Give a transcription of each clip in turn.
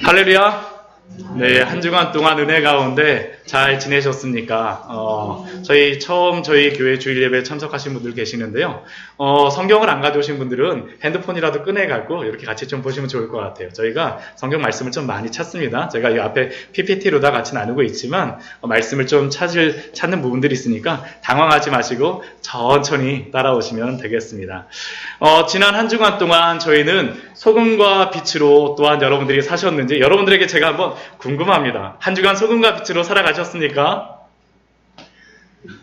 할렐루야. 네, 한 주간 동안 은혜 가운데 잘 지내셨습니까? 저희 교회 주일 예배에 참석하신 분들 계시는데요. 성경을 안 가져오신 분들은 핸드폰이라도 꺼내갖고 이렇게 같이 좀 보시면 좋을 것 같아요. 저희가 성경 말씀을 좀 많이 찾습니다. 저희가 이 앞에 PPT로 다 같이 나누고 있지만, 말씀을 좀 찾는 부분들이 있으니까 당황하지 마시고 천천히 따라오시면 되겠습니다. 지난 한 주간 동안 저희는 소금과 빛으로 또한 여러분들이 사셨는지 여러분들에게 제가 한번 궁금합니다. 한 주간 소금과 빛으로 살아가셨습니까?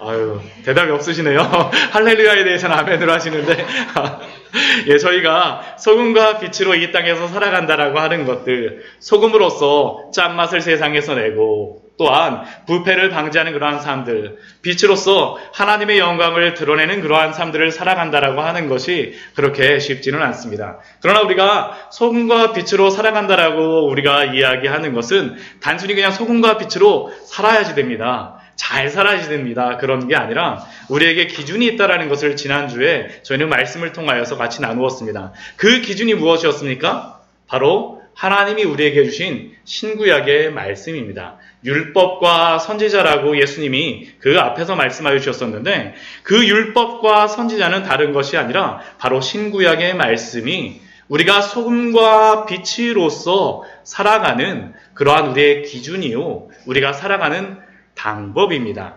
아유, 대답이 없으시네요. 할렐루야에 대해서는 아멘으로 하시는데 예, 저희가 소금과 빛으로 이 땅에서 살아간다라고 하는 것들, 소금으로서 짠맛을 세상에서 내고 또한 부패를 방지하는 그러한 삶들, 빛으로서 하나님의 영광을 드러내는 그러한 삶들을 살아간다라고 하는 것이 그렇게 쉽지는 않습니다. 그러나 우리가 소금과 빛으로 살아간다라고 우리가 이야기하는 것은 단순히 그냥 소금과 빛으로 살아야지 됩니다. 잘 살아야지 됩니다. 그런 게 아니라 우리에게 기준이 있다라는 것을 지난주에 저희는 말씀을 통하여서 같이 나누었습니다. 그 기준이 무엇이었습니까? 바로 하나님이 우리에게 주신 신구약의 말씀입니다. 율법과 선지자라고 예수님이 그 앞에서 말씀하여 주셨었는데, 그 율법과 선지자는 다른 것이 아니라 바로 신구약의 말씀이 우리가 소금과 빛으로서 살아가는 그러한 우리의 기준이요, 우리가 살아가는 방법입니다.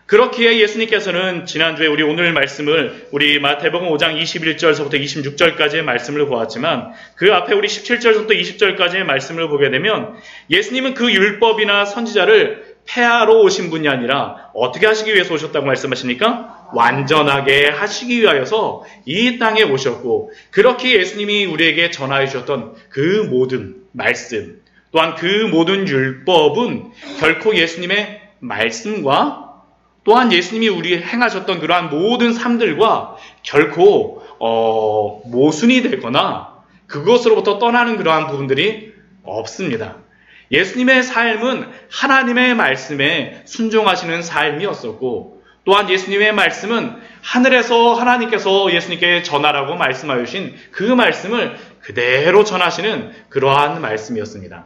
그렇기에 예수님께서는 지난주에 우리 오늘 말씀을 우리 마태복음 5장 21절서부터 26절까지의 말씀을 보았지만, 그 앞에 우리 17절부터 20절까지의 말씀을 보게 되면 예수님은 그 율법이나 선지자를 폐하러 오신 분이 아니라 어떻게 하시기 위해서 오셨다고 말씀하십니까? 완전하게 하시기 위하여서 이 땅에 오셨고, 그렇게 예수님이 우리에게 전하여 주셨던 그 모든 말씀, 또한 그 모든 율법은 결코 예수님의 말씀과 또한 예수님이 우리 행하셨던 그러한 모든 삶들과 결코 모순이 되거나 그것으로부터 떠나는 그러한 부분들이 없습니다. 예수님의 삶은 하나님의 말씀에 순종하시는 삶이었었고, 또한 예수님의 말씀은 하늘에서 하나님께서 예수님께 전하라고 말씀하여 주신 그 말씀을 그대로 전하시는 그러한 말씀이었습니다.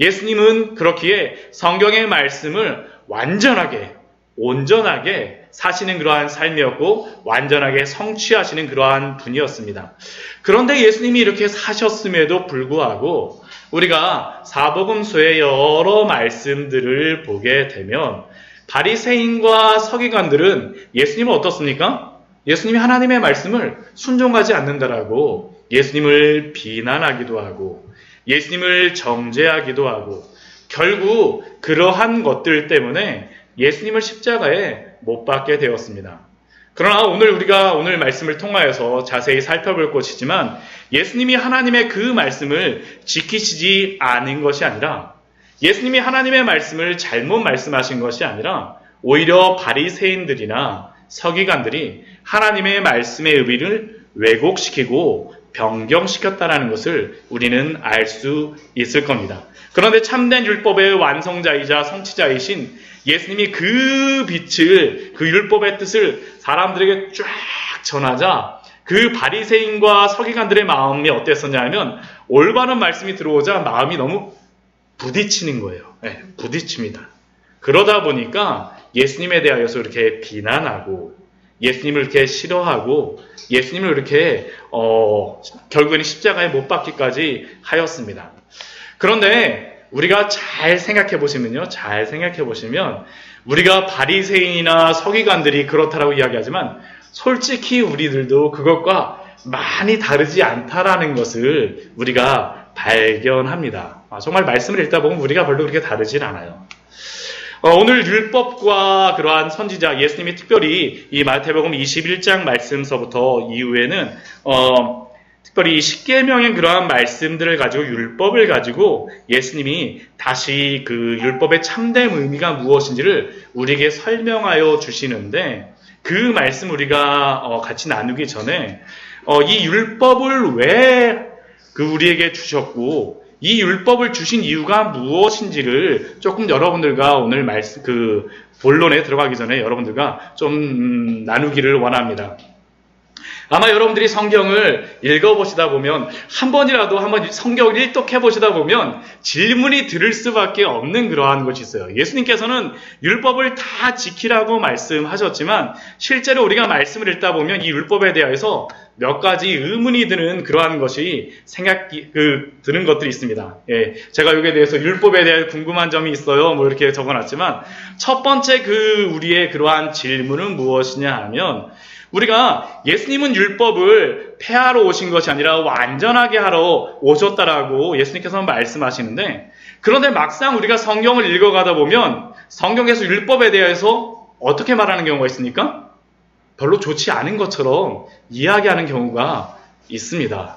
예수님은 그렇기에 성경의 말씀을 완전하게, 온전하게 사시는 그러한 삶이었고 완전하게 성취하시는 그러한 분이었습니다. 그런데 예수님이 이렇게 사셨음에도 불구하고 우리가 사복음서의 여러 말씀들을 보게 되면 바리새인과 서기관들은 예수님은 어떻습니까? 예수님이 하나님의 말씀을 순종하지 않는다라고 예수님을 비난하기도 하고 예수님을 정죄하기도 하고, 결국 그러한 것들 때문에 예수님을 십자가에 못 박게 되었습니다. 그러나 우리가 오늘 말씀을 통하여서 자세히 살펴볼 것이지만, 예수님이 하나님의 그 말씀을 지키시지 않은 것이 아니라, 예수님이 하나님의 말씀을 잘못 말씀하신 것이 아니라 오히려 바리새인들이나 서기관들이 하나님의 말씀의 의미를 왜곡시키고 변경시켰다는 것을 우리는 알 수 있을 겁니다. 그런데 참된 율법의 완성자이자 성취자이신 예수님이 그 빛을, 그 율법의 뜻을 사람들에게 쫙 전하자 그 바리새인과 서기관들의 마음이 어땠었냐 하면, 올바른 말씀이 들어오자 마음이 너무 부딪히는 거예요. 네, 부딪힙니다. 그러다 보니까 예수님에 대하여서 이렇게 비난하고 예수님을 이렇게 싫어하고 예수님을 이렇게 결국에는 십자가에 못 박기까지 하였습니다. 그런데 우리가 잘 생각해 보시면 우리가 바리새인이나 서기관들이 그렇다라고 이야기하지만 솔직히 우리들도 그것과 많이 다르지 않다라는 것을 우리가 발견합니다. 정말 말씀을 읽다 보면 우리가 별로 그렇게 다르진 않아요. 오늘 율법과 그러한 선지자, 예수님이 특별히 이 마태복음 21장 말씀서부터 이후에는 특별히 십계명의 그러한 말씀들을 가지고, 율법을 가지고 예수님이 다시 그 율법의 참된 의미가 무엇인지를 우리에게 설명하여 주시는데, 그 말씀 우리가 같이 나누기 전에 이 율법을 왜 우리에게 주셨고 이 율법을 주신 이유가 무엇인지를 조금 여러분들과 오늘 본론에 들어가기 전에 여러분들과 좀 나누기를 원합니다. 아마 여러분들이 성경을 읽어보시다 보면 한 번이라도 한번 성경을 일독해보시다 보면 질문이 들을 수밖에 없는 그러한 것이 있어요. 예수님께서는 율법을 다 지키라고 말씀하셨지만 실제로 우리가 말씀을 읽다 보면 이 율법에 대해서 몇 가지 의문이 드는 그러한 것이 드는 것들이 있습니다. 예, 제가 여기에 대해서 율법에 대해 궁금한 점이 있어요. 뭐 이렇게 적어놨지만 첫 번째 우리의 그러한 질문은 무엇이냐 하면 우리가 예수님은 율법을 폐하러 오신 것이 아니라 완전하게 하러 오셨다라고 예수님께서는 말씀하시는데 그런데 막상 우리가 성경을 읽어가다 보면 성경에서 율법에 대해서 어떻게 말하는 경우가 있습니까? 별로 좋지 않은 것처럼 이야기하는 경우가 있습니다.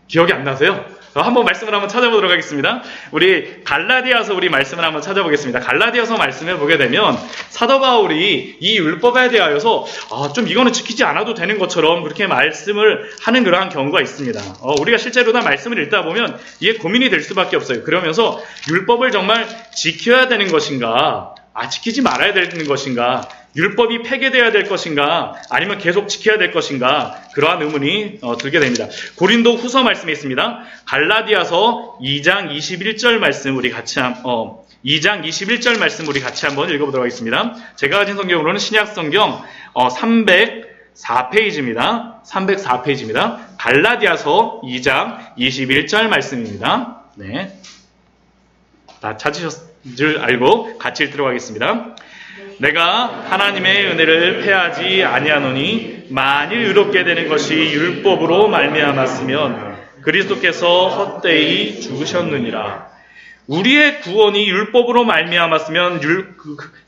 기억이 안 나세요? 한번 말씀을 한번 찾아보도록 하겠습니다. 우리 갈라디아서 우리 말씀을 한번 찾아보겠습니다. 갈라디아서 말씀을 보게 되면 사도 바울이 이 율법에 대하여서 좀 이거는 지키지 않아도 되는 것처럼 그렇게 말씀을 하는 그러한 경우가 있습니다. 우리가 실제로 다 말씀을 읽다 보면 이게 고민이 될 수밖에 없어요. 그러면서 율법을 정말 지켜야 되는 것인가? 지키지 말아야 되는 것인가? 율법이 폐기되어야 될 것인가? 아니면 계속 지켜야 될 것인가? 그러한 의문이 들게 됩니다. 고린도 후서 말씀에 있습니다. 갈라디아서 2장 21절 말씀 우리 같이 2장 21절 말씀 우리 같이 한번 읽어보도록 하겠습니다. 제가 가진 성경으로는 신약 성경 304페이지입니다. 304페이지입니다. 갈라디아서 2장 21절 말씀입니다. 네. 다 찾으셨을 줄 알고 같이 읽도록 하겠습니다. 내가 하나님의 은혜를 패하지 아니하노니 만일 의롭게 되는 것이 율법으로 말미암았으면 그리스도께서 헛되이 죽으셨느니라. 우리의 구원이 율법으로 말미암았으면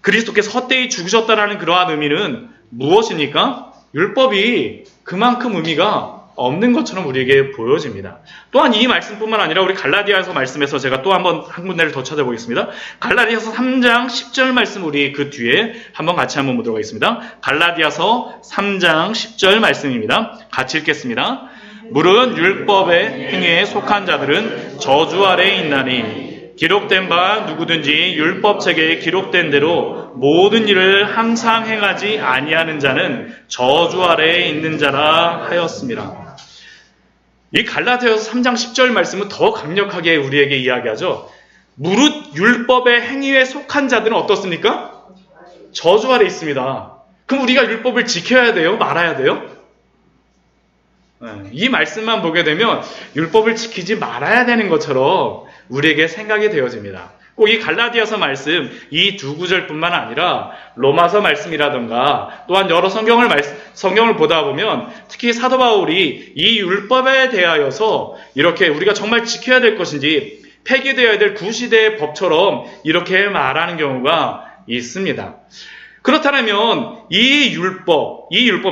그리스도께서 헛되이 죽으셨다라는 그러한 의미는 무엇입니까? 율법이 그만큼 의미가 없는 것처럼 우리에게 보여집니다. 또한 이 말씀뿐만 아니라 우리 갈라디아서 말씀에서 제가 또 한 군데를 더 찾아보겠습니다. 갈라디아서 3장 10절 말씀 우리 그 뒤에 같이 한번 보도록 하겠습니다. 갈라디아서 3장 10절 말씀입니다. 같이 읽겠습니다. 물은 율법의 행위에 속한 자들은 저주 아래에 있나니 기록된 바 누구든지 율법책에 기록된 대로 모든 일을 항상 행하지 아니하는 자는 저주 아래에 있는 자라 하였습니다. 이 갈라디아서 3장 10절 말씀은 더 강력하게 우리에게 이야기하죠. 무릇 율법의 행위에 속한 자들은 어떻습니까? 저주 아래에 있습니다. 그럼 우리가 율법을 지켜야 돼요? 말아야 돼요? 이 말씀만 보게 되면 율법을 지키지 말아야 되는 것처럼 우리에게 생각이 되어집니다. 꼭 이 갈라디아서 말씀 이 두 구절뿐만 아니라 로마서 말씀이라든가 또한 여러 성경을 보다 보면 특히 사도 바울이 이 율법에 대하여서 이렇게 우리가 정말 지켜야 될 것인지 폐기되어야 될 구시대의 법처럼 이렇게 말하는 경우가 있습니다. 그렇다면 이 율법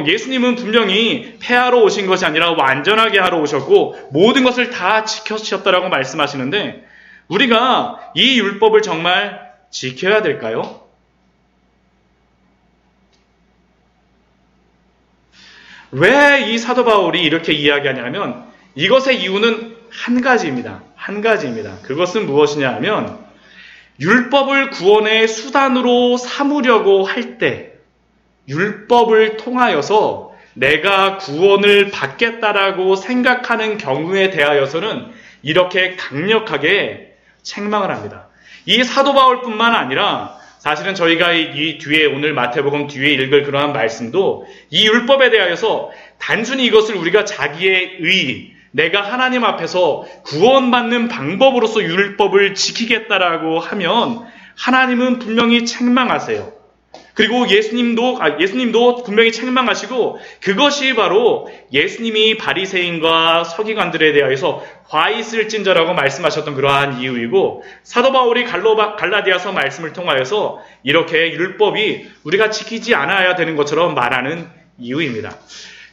예수님은 분명히 폐하러 오신 것이 아니라 완전하게 하러 오셨고 모든 것을 다 지켜주셨다라고 말씀하시는데 우리가 이 율법을 정말 지켜야 될까요? 왜 이 사도 바울이 이렇게 이야기하냐면 이것의 이유는 한 가지입니다. 그것은 무엇이냐 하면 율법을 구원의 수단으로 삼으려고 할 때 율법을 통하여서 내가 구원을 받겠다라고 생각하는 경우에 대하여서는 이렇게 강력하게 책망을 합니다. 이 사도 바울뿐만 아니라 사실은 저희가 이 뒤에 오늘 마태복음 뒤에 읽을 그러한 말씀도 이 율법에 대하여서 단순히 이것을 우리가 자기의 의, 내가 하나님 앞에서 구원받는 방법으로서 율법을 지키겠다라고 하면 하나님은 분명히 책망하세요. 그리고 예수님도 분명히 책망하시고 그것이 바로 예수님이 바리새인과 서기관들에 대하여서 화 있을 찐저라고 말씀하셨던 그러한 이유이고 사도 바울이 갈라디아서 말씀을 통하여서 이렇게 율법이 우리가 지키지 않아야 되는 것처럼 말하는 이유입니다.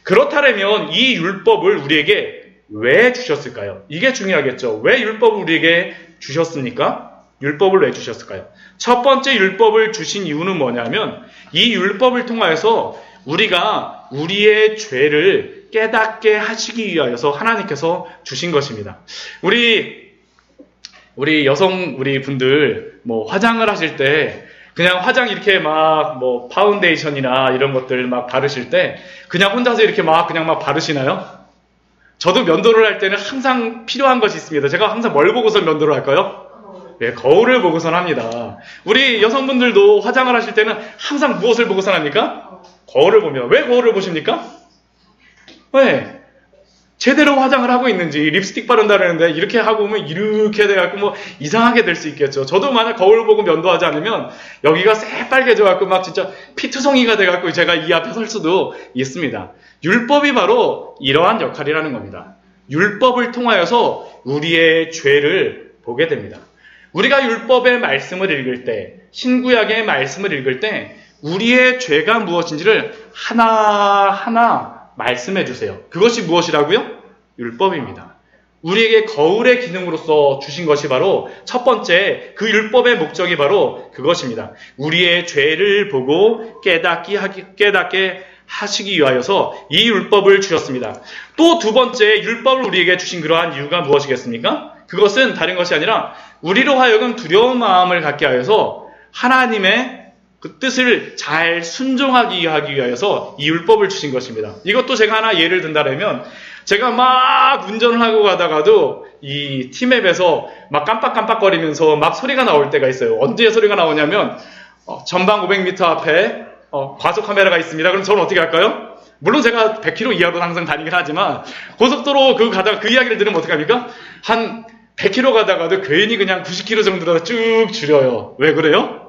그렇다면 이 율법을 우리에게 왜 주셨을까요? 이게 중요하겠죠. 왜 율법을 우리에게 주셨습니까? 율법을 왜 주셨을까요? 첫 번째 율법을 주신 이유는 뭐냐면 이 율법을 통하여서 우리가 우리의 죄를 깨닫게 하시기 위하여서 하나님께서 주신 것입니다. 우리 분들 화장을 하실 때 그냥 화장 이렇게 막 뭐 파운데이션이나 이런 것들 막 바르실 때 그냥 혼자서 이렇게 막 그냥 막 바르시나요? 저도 면도를 할 때는 항상 필요한 것이 있습니다. 제가 항상 뭘 보고서 면도를 할까요? 예, 거울을 보고선 합니다. 우리 여성분들도 화장을 하실 때는 항상 무엇을 보고선 합니까? 거울을 보며. 왜 거울을 보십니까? 왜? 제대로 화장을 하고 있는지, 립스틱 바른다는데 이렇게 하고 오면 이렇게 돼갖고 뭐 이상하게 될 수 있겠죠. 저도 만약 거울 보고 면도하지 않으면 여기가 새빨개져갖고 막 진짜 피투성이가 돼갖고 제가 이 앞에 설 수도 있습니다. 율법이 바로 이러한 역할이라는 겁니다. 율법을 통하여서 우리의 죄를 보게 됩니다. 우리가 율법의 말씀을 읽을 때, 신구약의 말씀을 읽을 때 우리의 죄가 무엇인지를 하나하나 말씀해 주세요. 그것이 무엇이라고요? 율법입니다. 우리에게 거울의 기능으로서 주신 것이 바로 첫 번째 그 율법의 목적이 바로 그것입니다. 우리의 죄를 보고 깨닫게 하시기 위하여서 이 율법을 주셨습니다. 또 두 번째 율법을 우리에게 주신 그러한 이유가 무엇이겠습니까? 그것은 다른 것이 아니라 우리로 하여금 두려운 마음을 갖게 하여서 하나님의 그 뜻을 잘 순종하기 하기 위하여서 이 율법을 주신 것입니다. 이것도 제가 하나 예를 든다면 제가 막 운전을 하고 가다가도 이 T맵에서 막 깜빡깜빡거리면서 막 소리가 나올 때가 있어요. 언제 소리가 나오냐면 전방 500m 앞에 과속 카메라가 있습니다. 그럼 저는 어떻게 할까요? 물론 제가 100km 이하로 항상 다니긴 하지만 고속도로 가다가 그 이야기를 들으면 어떻게 합니까? 한 100km 가다가도 괜히 그냥 90km 정도로 쭉 줄여요. 왜 그래요?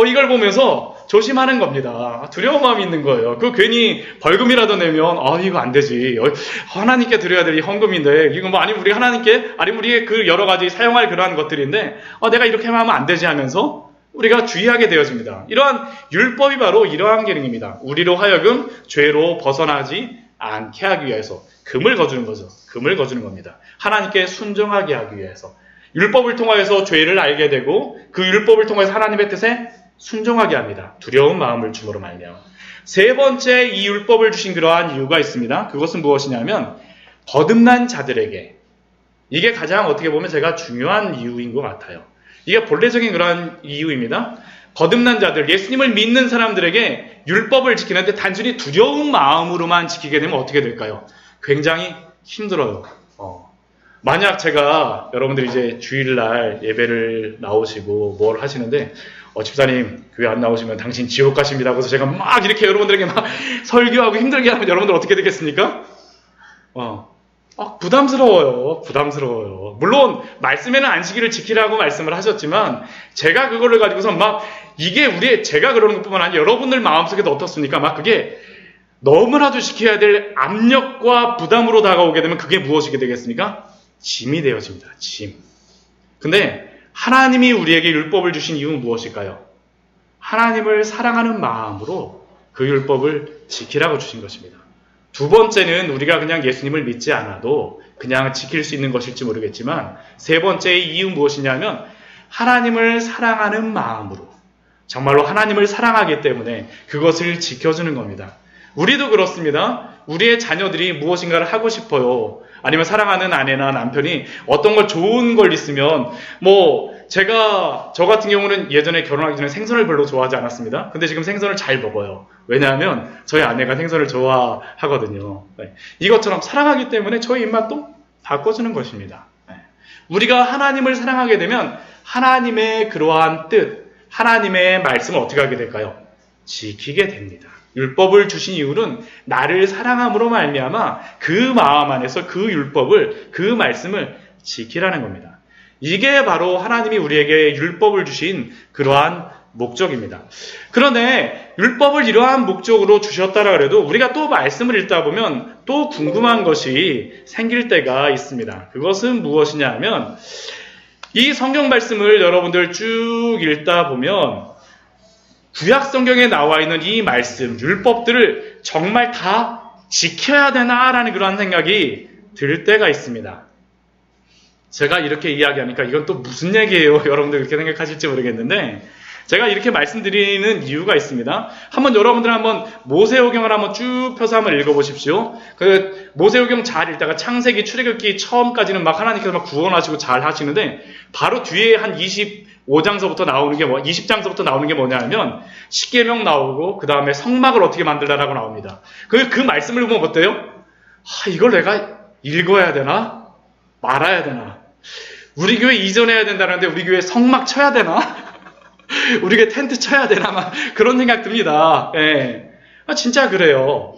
이걸 보면서 조심하는 겁니다. 두려운 마음이 있는 거예요. 그 괜히 벌금이라도 내면 이거 안 되지. 하나님께 드려야 될 이 헌금인데 이거 뭐 아니면 우리 하나님께 아니면 우리의 그 여러 가지 사용할 그러한 것들인데 내가 이렇게 하면 안 되지 하면서 우리가 주의하게 되어집니다. 이러한 율법이 바로 이러한 기능입니다. 우리로 하여금 죄로 벗어나지 않게 하기 위해서 금을 거두는 거죠. 금을 거두는 겁니다. 하나님께 순종하게 하기 위해서 율법을 통하여서 죄를 알게 되고 그 율법을 통해서 하나님의 뜻에 순종하게 합니다. 두려운 마음을 주므로 말미암아. 세 번째 이 율법을 주신 그러한 이유가 있습니다. 그것은 무엇이냐면 거듭난 자들에게 이게 가장 어떻게 보면 제가 중요한 이유인 것 같아요. 이게 본래적인 그러한 이유입니다. 거듭난 자들, 예수님을 믿는 사람들에게 율법을 지키는데 단순히 두려운 마음으로만 지키게 되면 어떻게 될까요? 굉장히 힘들어요. 만약 제가 여러분들이 이제 주일날 예배를 나오시고 뭘 하시는데 집사님 교회 안 나오시면 당신 지옥 가십니다. 그래서 제가 막 이렇게 여러분들에게 막 설교하고 힘들게 하면 여러분들 어떻게 되겠습니까? 부담스러워요. 물론 말씀에는 안식일을 지키라고 말씀을 하셨지만 제가 그거를 가지고서 막 이게 제가 그러는 것뿐만 아니라 여러분들 마음속에도 어떻습니까? 막 그게 너무나도 지켜야 될 압력과 부담으로 다가오게 되면 그게 무엇이게 되겠습니까? 짐이 되어집니다. 짐. 근데 하나님이 우리에게 율법을 주신 이유는 무엇일까요? 하나님을 사랑하는 마음으로 그 율법을 지키라고 주신 것입니다. 두 번째는 우리가 그냥 예수님을 믿지 않아도 그냥 지킬 수 있는 것일지 모르겠지만 세 번째의 이유는 무엇이냐면 하나님을 사랑하는 마음으로 정말로 하나님을 사랑하기 때문에 그것을 지켜주는 겁니다. 우리도 그렇습니다. 우리의 자녀들이 무엇인가를 하고 싶어요. 아니면 사랑하는 아내나 남편이 어떤 걸 좋은 걸 있으면 저 같은 경우는 예전에 결혼하기 전에 생선을 별로 좋아하지 않았습니다. 근데 지금 생선을 잘 먹어요. 왜냐하면 저희 아내가 생선을 좋아하거든요. 이것처럼 사랑하기 때문에 저희 입맛도 바꿔주는 것입니다. 우리가 하나님을 사랑하게 되면 하나님의 그러한 뜻, 하나님의 말씀을 어떻게 하게 될까요? 지키게 됩니다. 율법을 주신 이유는 나를 사랑함으로 말미암아 그 마음 안에서 그 율법을, 그 말씀을 지키라는 겁니다. 이게 바로 하나님이 우리에게 율법을 주신 그러한 목적입니다. 그런데 율법을 이러한 목적으로 주셨다라 그래도 우리가 또 말씀을 읽다 보면 또 궁금한 것이 생길 때가 있습니다. 그것은 무엇이냐 하면 이 성경 말씀을 여러분들 쭉 읽다 보면 구약 성경에 나와 있는 이 말씀, 율법들을 정말 다 지켜야 되나라는 그런 생각이 들 때가 있습니다. 제가 이렇게 이야기하니까 이건 또 무슨 얘기예요? 여러분들 그렇게 생각하실지 모르겠는데 제가 이렇게 말씀드리는 이유가 있습니다. 여러분들 한번 모세오경을 한번 쭉 펴서 한번 읽어보십시오. 그 모세오경 잘 읽다가 창세기, 출애굽기 처음까지는 막 하나님께서 막 구원하시고 잘 하시는데 바로 뒤에 한 25장서부터 나오는 게 20장서부터 나오는 게 뭐냐면 십계명 나오고 그 다음에 성막을 어떻게 만들라라고 나옵니다. 그 말씀을 보면 어때요? 이걸 내가 읽어야 되나? 말아야 되나? 우리 교회 이전해야 된다는데 우리 교회 성막 쳐야 되나? 우리 교회 텐트 쳐야 되나? 막 그런 생각 듭니다. 예. 진짜 그래요.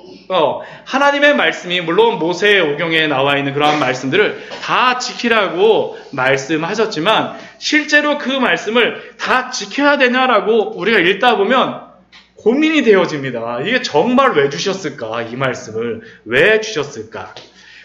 하나님의 말씀이 물론 모세오경에 나와 있는 그러한 말씀들을 다 지키라고 말씀하셨지만 실제로 그 말씀을 다 지켜야 되냐라고 우리가 읽다 보면 고민이 되어집니다. 이게 정말 왜 주셨을까? 이 말씀을 왜 주셨을까?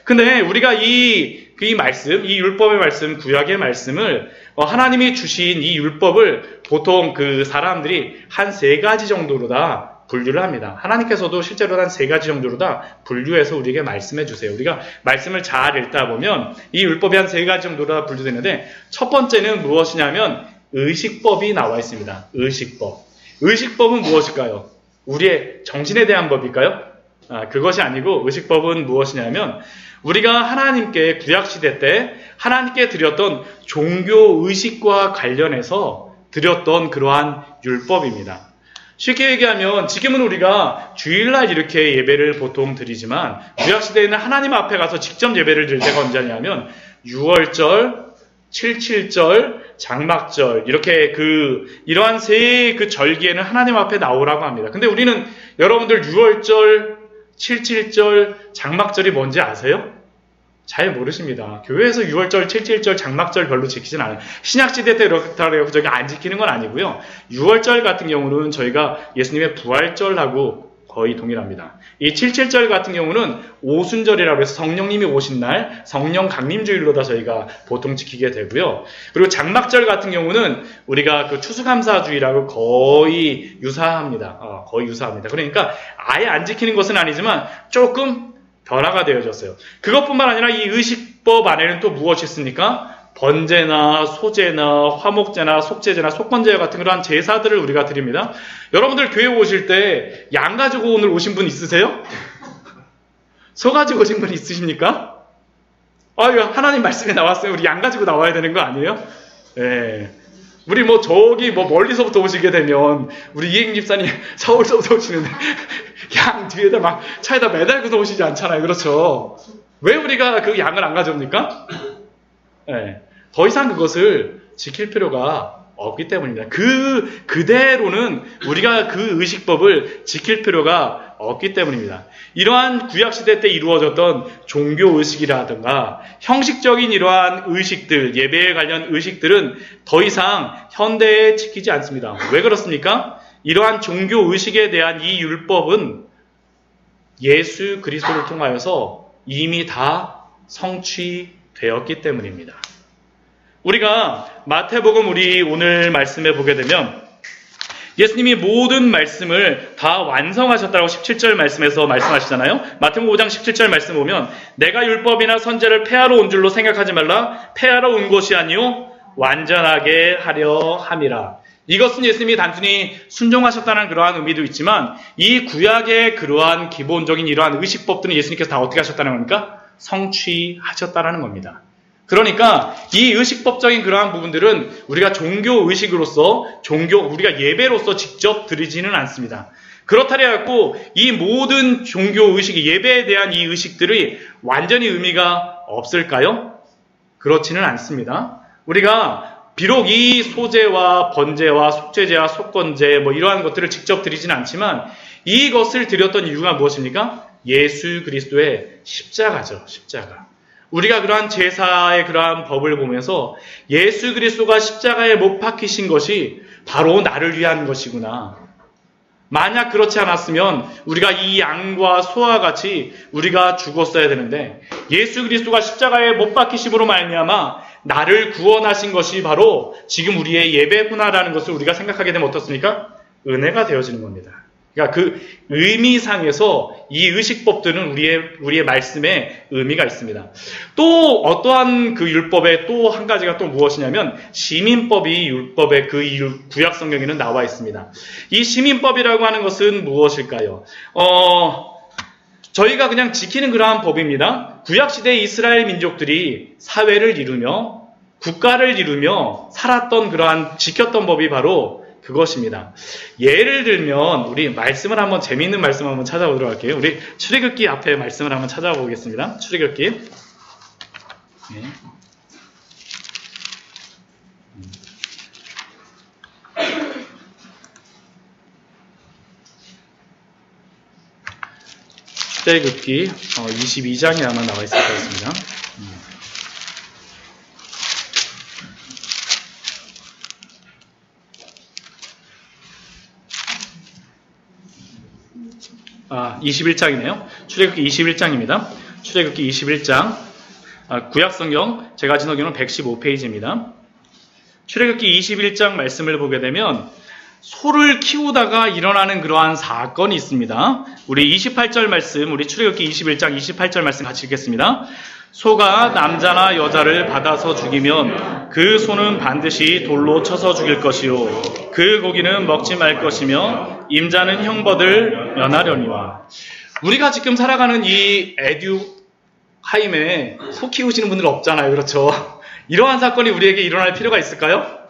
근데 우리가 이 말씀, 이 율법의 말씀, 구약의 말씀을 하나님이 주신 이 율법을 보통 그 사람들이 한 3가지 정도로 다 분류를 합니다. 하나님께서도 실제로 한 3가지 정도로 다 분류해서 우리에게 말씀해 주세요. 우리가 말씀을 잘 읽다 보면 이 율법이 한 3가지 정도로 다 분류되는데 첫 번째는 무엇이냐면 의식법이 나와 있습니다. 의식법. 의식법은 무엇일까요? 우리의 정신에 대한 법일까요? 그것이 아니고 의식법은 무엇이냐면 우리가 하나님께 구약시대 때 하나님께 드렸던 종교의식과 관련해서 드렸던 그러한 율법입니다. 쉽게 얘기하면 지금은 우리가 주일날 이렇게 예배를 보통 드리지만 구약시대에는 하나님 앞에 가서 직접 예배를 드릴 때가 언제냐면 6월절, 77절, 장막절 이렇게 이러한 그 절기에는 하나님 앞에 나오라고 합니다. 근데 우리는 여러분들 6월절, 77절, 장막절이 뭔지 아세요? 잘 모르십니다. 교회에서 6월절, 77절, 장막절 별로 지키진 않아요. 신약시대 때 그렇다고 해서 저희가 안 지키는 건 아니고요. 6월절 같은 경우는 저희가 예수님의 부활절하고 거의 동일합니다. 이 77절 같은 경우는 오순절이라고 해서 성령님이 오신 날 성령 강림주일로다 저희가 보통 지키게 되고요. 그리고 장막절 같은 경우는 우리가 그 추수감사주의라고 거의 유사합니다. 거의 유사합니다. 그러니까 아예 안 지키는 것은 아니지만 조금 변화가 되어졌어요. 그것뿐만 아니라 이 의식법 안에는 또 무엇이 있습니까? 번제나 소제나 화목제나 속제제나 속건제 같은 그러한 제사들을 우리가 드립니다. 여러분들 교회 오실 때 양 가지고 오늘 오신 분 있으세요? 소 가지고 오신 분 있으십니까? 하나님 말씀에 나왔어요. 우리 양 가지고 나와야 되는 거 아니에요? 네. 우리 저기 멀리서부터 오시게 되면 우리 이행 집사님 서울서부터 오시는데 양 뒤에다 막 차에다 매달고서 오시지 않잖아요. 그렇죠? 왜 우리가 그 양을 안 가져옵니까? 네. 더 이상 그것을 지킬 필요가 없기 때문입니다. 그대로는 우리가 그 의식법을 지킬 필요가 없기 때문입니다. 이러한 구약시대 때 이루어졌던 종교의식이라든가 형식적인 이러한 의식들, 예배에 관련 의식들은 더 이상 현대에 지키지 않습니다. 왜 그렇습니까? 이러한 종교의식에 대한 이 율법은 예수 그리스도를 통하여서 이미 다 성취되었기 때문입니다. 우리가 마태복음 우리 오늘 말씀에 보게 되면 예수님이 모든 말씀을 다 완성하셨다고 17절 말씀에서 말씀하시잖아요. 마태복음 5장 17절 말씀 보면 내가 율법이나 선제를 폐하러 온 줄로 생각하지 말라. 폐하러 온 것이 아니요 완전하게 하려 함이라. 이것은 예수님이 단순히 순종하셨다는 그러한 의미도 있지만 이 구약의 그러한 기본적인 이러한 의식법들은 예수님께서 다 어떻게 하셨다는 겁니까? 성취하셨다는 겁니다. 그러니까 이 의식법적인 그러한 부분들은 우리가 종교의식으로서 우리가 예배로서 직접 드리지는 않습니다. 그렇다려 갖고 이 모든 종교의식, 예배에 대한 이 의식들이 완전히 의미가 없을까요? 그렇지는 않습니다. 우리가 비록 이 소제와 번제와 속죄제와 속건제 이러한 것들을 직접 드리지는 않지만 이것을 드렸던 이유가 무엇입니까? 예수 그리스도의 십자가죠. 십자가. 우리가 그러한 제사의 그러한 법을 보면서 예수 그리스도가 십자가에 못 박히신 것이 바로 나를 위한 것이구나. 만약 그렇지 않았으면 우리가 이 양과 소와 같이 우리가 죽었어야 되는데 예수 그리스도가 십자가에 못 박히심으로 말미암아 나를 구원하신 것이 바로 지금 우리의 예배구나라는 것을 우리가 생각하게 되면 어떻습니까? 은혜가 되어지는 겁니다. 그러니까 그 의미상에서 이 의식법들은 우리의 말씀에 의미가 있습니다. 또 어떠한 그 율법의 또 한 가지가 또 무엇이냐면 시민법이 율법의 그 구약 성경에는 나와 있습니다. 이 시민법이라고 하는 것은 무엇일까요? 저희가 그냥 지키는 그러한 법입니다. 구약시대의 이스라엘 민족들이 사회를 이루며 국가를 이루며 살았던 그러한 지켰던 법이 바로 그것입니다. 예를 들면 우리 말씀을 한번 재미있는 말씀 한번 찾아보도록 할게요. 우리 출애굽기 앞에 말씀을 한번 찾아보겠습니다. 출애굽기. 네. 출애굽기 22장에 아마 나와 있을 것 같습니다. 21장이네요. 출애굽기 21장입니다. 출애굽기 21장. 구약성경, 제가 가진 성경은 115페이지입니다. 출애굽기 21장 말씀을 보게 되면 소를 키우다가 일어나는 그러한 사건이 있습니다. 우리 28절 말씀, 우리 출애굽기 21장 28절 말씀 같이 읽겠습니다. 소가 남자나 여자를 받아서 죽이면 그 소는 반드시 돌로 쳐서 죽일 것이요 그 고기는 먹지 말 것이며 임자는 형벌을 면하려니와. 우리가 지금 살아가는 이 에듀하임에 소 키우시는 분들 없잖아요. 그렇죠? 이러한 사건이 우리에게 일어날 필요가 있을까요?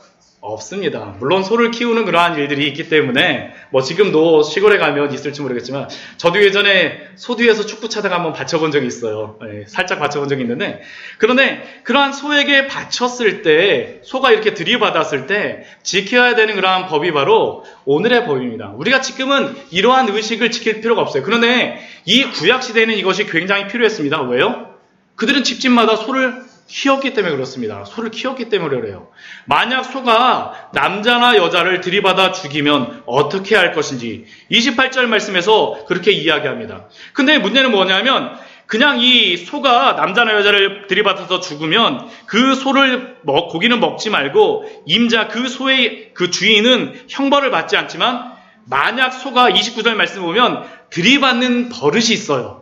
없습니다. 물론 소를 키우는 그러한 일들이 있기 때문에 지금도 시골에 가면 있을지 모르겠지만 저도 예전에 소 뒤에서 축구 차다가 한번 받쳐본 적이 있어요. 살짝 받쳐본 적이 있는데, 그런데 그러한 소에게 받쳤을 때, 소가 이렇게 들이받았을 때 지켜야 되는 그러한 법이 바로 오늘의 법입니다. 우리가 지금은 이러한 의식을 지킬 필요가 없어요. 그런데 이 구약시대에는 이것이 굉장히 필요했습니다. 왜요? 그들은 집집마다 소를 키웠기 때문에 그렇습니다. 소를 키웠기 때문에 그래요. 만약 소가 남자나 여자를 들이받아 죽이면 어떻게 할 것인지 28절 말씀에서 그렇게 이야기합니다. 근데 문제는 뭐냐면 그냥 이 소가 남자나 여자를 들이받아서 죽으면 그 소를 고기는 먹지 말고 임자 그 소의 그 주인은 형벌을 받지 않지만, 만약 소가 29절 말씀 보면 들이받는 버릇이 있어요.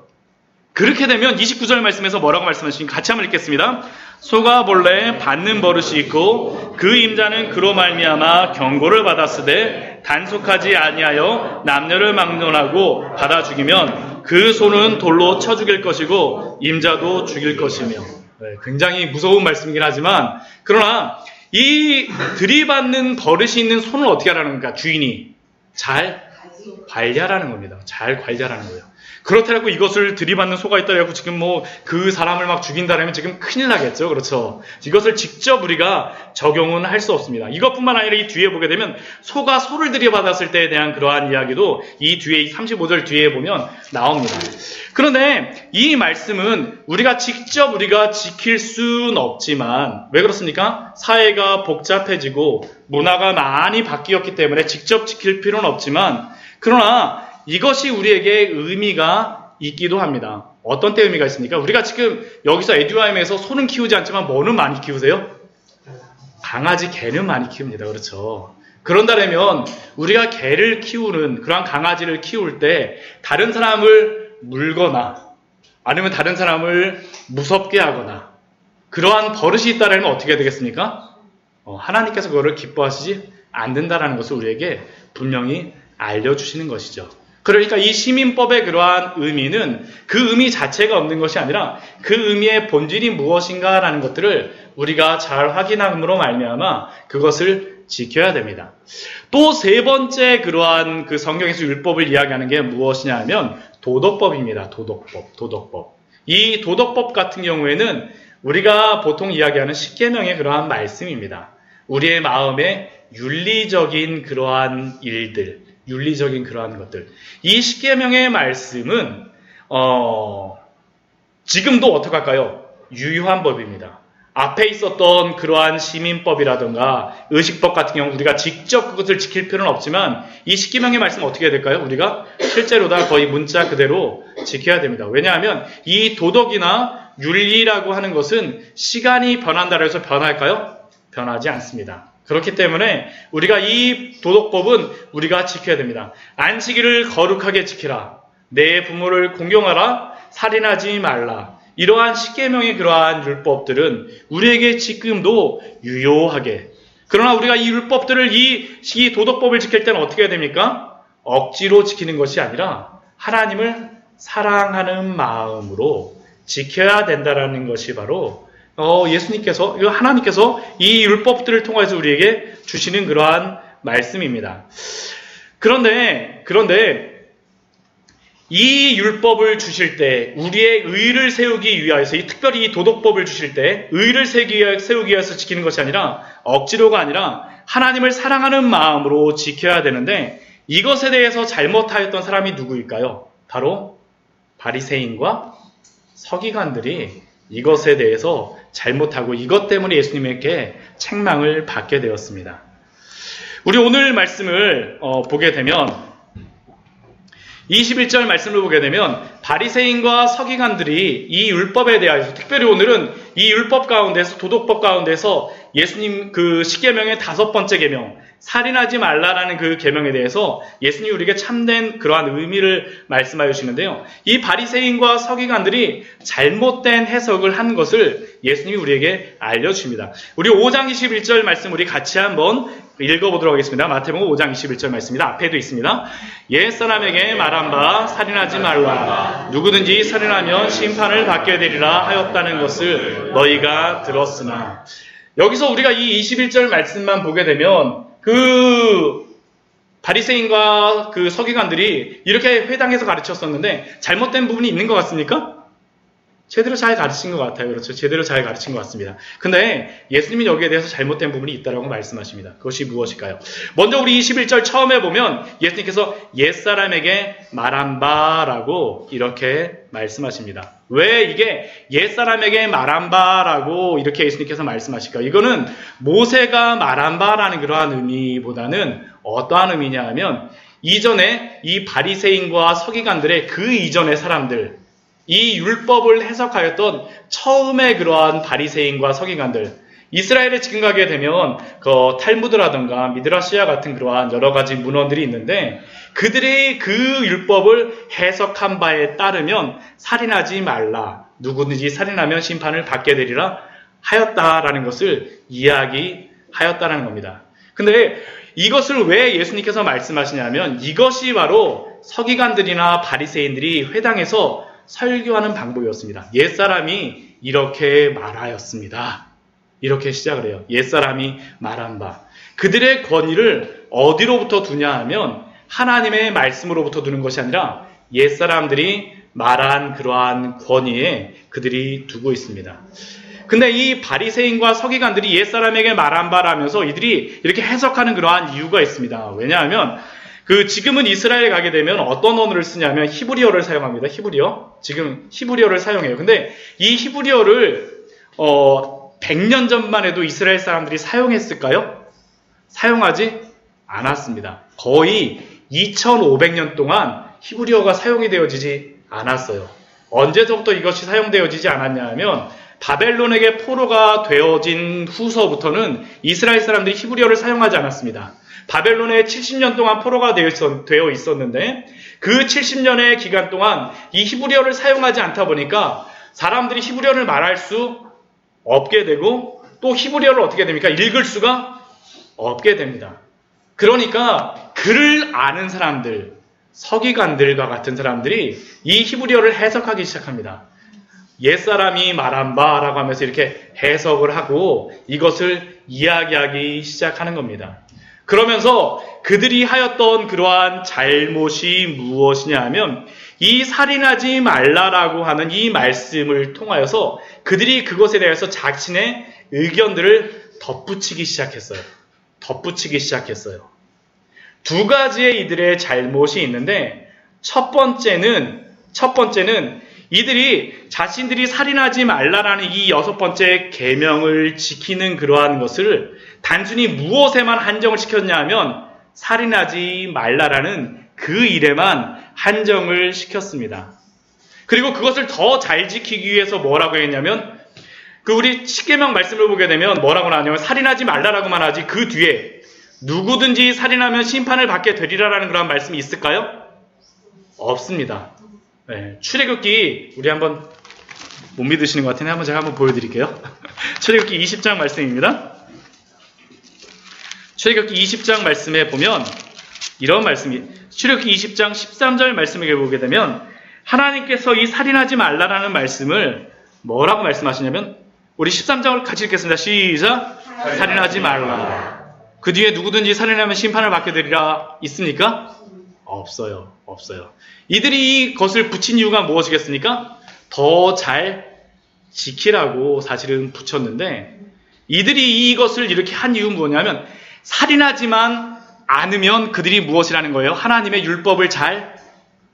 그렇게 되면 29절 말씀에서 뭐라고 말씀하시는지 같이 한번 읽겠습니다. 소가 본래 받는 버릇이 있고 그 임자는 그로 말미암아 경고를 받았으되 단속하지 아니하여 남녀를 막론하고 받아 죽이면 그 소는 돌로 쳐 죽일 것이고 임자도 죽일 것이며. 굉장히 무서운 말씀이긴 하지만, 그러나 이 들이받는 버릇이 있는 소는 어떻게 하라는 겁니까? 주인이 잘 관리하라는 겁니다. 잘 관리하라는 거예요. 그렇다고 이것을 들이받는 소가 있다고 지금 그 사람을 막 죽인다면 지금 큰일 나겠죠. 그렇죠. 이것을 직접 우리가 적용은 할 수 없습니다. 이것뿐만 아니라 이 뒤에 보게 되면 소가 소를 들이받았을 때에 대한 그러한 이야기도 이 뒤에 35절 뒤에 보면 나옵니다. 그런데 이 말씀은 우리가 직접 지킬 수는 없지만, 왜 그렇습니까? 사회가 복잡해지고 문화가 많이 바뀌었기 때문에 직접 지킬 필요는 없지만, 그러나 이것이 우리에게 의미가 있기도 합니다. 어떤 때 의미가 있습니까? 우리가 지금 여기서 에듀하임에서 소는 키우지 않지만 뭐는 많이 키우세요? 강아지, 개는 많이 키웁니다. 그렇죠. 그런다면 우리가 개를 키우는, 그러한 강아지를 키울 때 다른 사람을 물거나 아니면 다른 사람을 무섭게 하거나 그러한 버릇이 있다면 어떻게 되겠습니까? 하나님께서 그거를 기뻐하시지 않는다라는 것을 우리에게 분명히 알려주시는 것이죠. 그러니까 이 시민법의 그러한 의미는 그 의미 자체가 없는 것이 아니라 그 의미의 본질이 무엇인가라는 것들을 우리가 잘 확인함으로 말미암아 그것을 지켜야 됩니다. 또 세 번째 그러한 그 성경에서 율법을 이야기하는 게 무엇이냐 하면 도덕법입니다. 도덕법. 이 도덕법 같은 경우에는 우리가 보통 이야기하는 십계명의 그러한 말씀입니다. 우리의 마음에 윤리적인 그러한 일들, 윤리적인 그러한 것들. 이 십계명의 말씀은 지금도 어떻게 할까요? 유효한 법입니다. 앞에 있었던 그러한 시민법이라든가 의식법 같은 경우 우리가 직접 그것을 지킬 필요는 없지만 이 십계명의 말씀은 어떻게 해야 될까요? 우리가 실제로 다 거의 문자 그대로 지켜야 됩니다. 왜냐하면 이 도덕이나 윤리라고 하는 것은 시간이 변한다고 해서 변할까요? 변하지 않습니다. 그렇기 때문에 우리가 이 도덕법은 우리가 지켜야 됩니다. 안식일을 거룩하게 지키라. 내 부모를 공경하라. 살인하지 말라. 이러한 십계명의 그러한 율법들은 우리에게 지금도 유효하게. 그러나 우리가 이 율법들을 이 도덕법을 지킬 때는 어떻게 해야 됩니까? 억지로 지키는 것이 아니라 하나님을 사랑하는 마음으로 지켜야 된다라는 것이 바로 하나님께서 이 율법들을 통해서 우리에게 주시는 그러한 말씀입니다. 그런데 이 율법을 주실 때 우리의 의를 세우기 위하여서 특별히 이 도덕법을 주실 때 의를 세우기 위해서 지키는 것이 아니라 억지로가 아니라 하나님을 사랑하는 마음으로 지켜야 되는데 이것에 대해서 잘못하였던 사람이 누구일까요? 바로 바리새인과 서기관들이 이것에 대해서 잘못하고 이것 때문에 예수님에게 책망을 받게 되었습니다. 우리 오늘 말씀을 보게 되면 21절 말씀을 보게 되면 바리새인과 서기관들이 이 율법에 대하여서 특별히 오늘은 이 율법 가운데서 도덕법 가운데서 예수님 그 십계명의 5번째 계명 살인하지 말라라는 그 계명에 대해서 예수님이 우리에게 참된 그러한 의미를 말씀하여 주시는데요. 이 바리새인과 서기관들이 잘못된 해석을 한 것을 예수님이 우리에게 알려주십니다. 우리 5장 21절 말씀 우리 같이 한번 읽어보도록 하겠습니다. 마태복음 5장 21절 말씀입니다. 앞에도 있습니다. 옛사람에게 말한 바 살인하지 말라. 누구든지 살인하면 심판을 받게 되리라 하였다는 것을 너희가 들었으나. 여기서 우리가 이 21절 말씀만 보게 되면 그 바리새인과 그 서기관들이 이렇게 회당에서 가르쳤었는데 잘못된 부분이 있는 것 같습니까? 제대로 잘 가르친 것 같아요. 그렇죠. 제대로 잘 가르친 것 같습니다. 근데 예수님이 여기에 대해서 잘못된 부분이 있다고 말씀하십니다. 그것이 무엇일까요? 먼저 우리 21절 처음에 보면 예수님께서 옛사람에게 말한 바라고 이렇게 말씀하십니다. 왜 이게 옛사람에게 말한 바라고 이렇게 예수님께서 말씀하실까요? 이거는 모세가 말한 바라는 그러한 의미보다는 어떠한 의미냐 하면 이전에 이 바리새인과 서기관들의 그 이전의 사람들 이 율법을 해석하였던 처음에 그러한 바리새인과 서기관들 이스라엘에 지금 가게 되면 그 탈무드라든가 미드라시아 같은 그러한 여러 가지 문헌들이 있는데 그들의 그 율법을 해석한 바에 따르면 살인하지 말라. 누구든지 살인하면 심판을 받게 되리라 하였다라는 것을 이야기하였다는 겁니다. 근데 이것을 왜 예수님께서 말씀하시냐면 이것이 바로 서기관들이나 바리새인들이 회당에서 설교하는 방법이었습니다. 옛사람이 이렇게 말하였습니다. 이렇게 시작을 해요. 옛사람이 말한 바. 그들의 권위를 어디로부터 두냐 하면 하나님의 말씀으로부터 두는 것이 아니라 옛사람들이 말한 그러한 권위에 그들이 두고 있습니다. 근데 이 바리새인과 서기관들이 옛사람에게 말한 바라면서 이들이 이렇게 해석하는 그러한 이유가 있습니다. 왜냐하면 지금은 이스라엘에 가게 되면 어떤 언어를 쓰냐면 히브리어를 사용합니다. 지금 히브리어를 사용해요. 근데 이 히브리어를 100년 전만 해도 이스라엘 사람들이 사용했을까요? 사용하지 않았습니다. 거의 2500년 동안 히브리어가 사용이 되어지지 않았어요. 언제부터 이것이 사용되어지지 않았냐 하면 바벨론에게 포로가 되어진 후서부터는 이스라엘 사람들이 히브리어를 사용하지 않았습니다. 바벨론에 70년 동안 포로가 되어 있었는데 그 70년의 기간 동안 이 히브리어를 사용하지 않다 보니까 사람들이 히브리어를 말할 수 없게 되고 또 히브리어를 어떻게 됩니까? 읽을 수가 없게 됩니다. 그러니까 글을 아는 사람들, 서기관들과 같은 사람들이 이 히브리어를 해석하기 시작합니다. 옛사람이 말한 바라고 하면서 이렇게 해석을 하고 이것을 이야기하기 시작하는 겁니다. 그러면서 그들이 하였던 그러한 잘못이 무엇이냐 하면 이 살인하지 말라라고 하는 이 말씀을 통하여서 그들이 그것에 대해서 자신의 의견들을 덧붙이기 시작했어요. 두 가지의 이들의 잘못이 있는데 첫 번째는 이들이 자신들이 살인하지 말라라는 이 6번째 계명을 지키는 그러한 것을 단순히 무엇에만 한정을 시켰냐 하면 살인하지 말라라는 그 일에만 한정을 시켰습니다. 그리고 그것을 더 잘 지키기 위해서 뭐라고 했냐면 그 우리 십계명 말씀을 보게 되면 뭐라고 나오냐면 살인하지 말라라고만 하지 그 뒤에 누구든지 살인하면 심판을 받게 되리라라는 그런 말씀이 있을까요? 없습니다. 네, 출애굽기 우리 한번 못 믿으시는 것 같은데 제가 한번 보여드릴게요. 출애굽기 20장 말씀입니다. 출애굽기 20장 말씀에 보면 이런 말씀이 출애굽기 20장 13절 말씀을 보게 되면 하나님께서 이 살인하지 말라라는 말씀을 뭐라고 말씀하시냐면 우리 13장을 같이 읽겠습니다. 시작. 살인하지 말라. 그 뒤에 누구든지 살인하면 심판을 받게 되리라 있습니까? 없어요. 없어요. 이들이 이것을 붙인 이유가 무엇이겠습니까? 더 잘 지키라고 사실은 붙였는데 이들이 이것을 이렇게 한 이유는 뭐냐면 살인하지만 않으면 그들이 무엇이라는 거예요? 하나님의 율법을 잘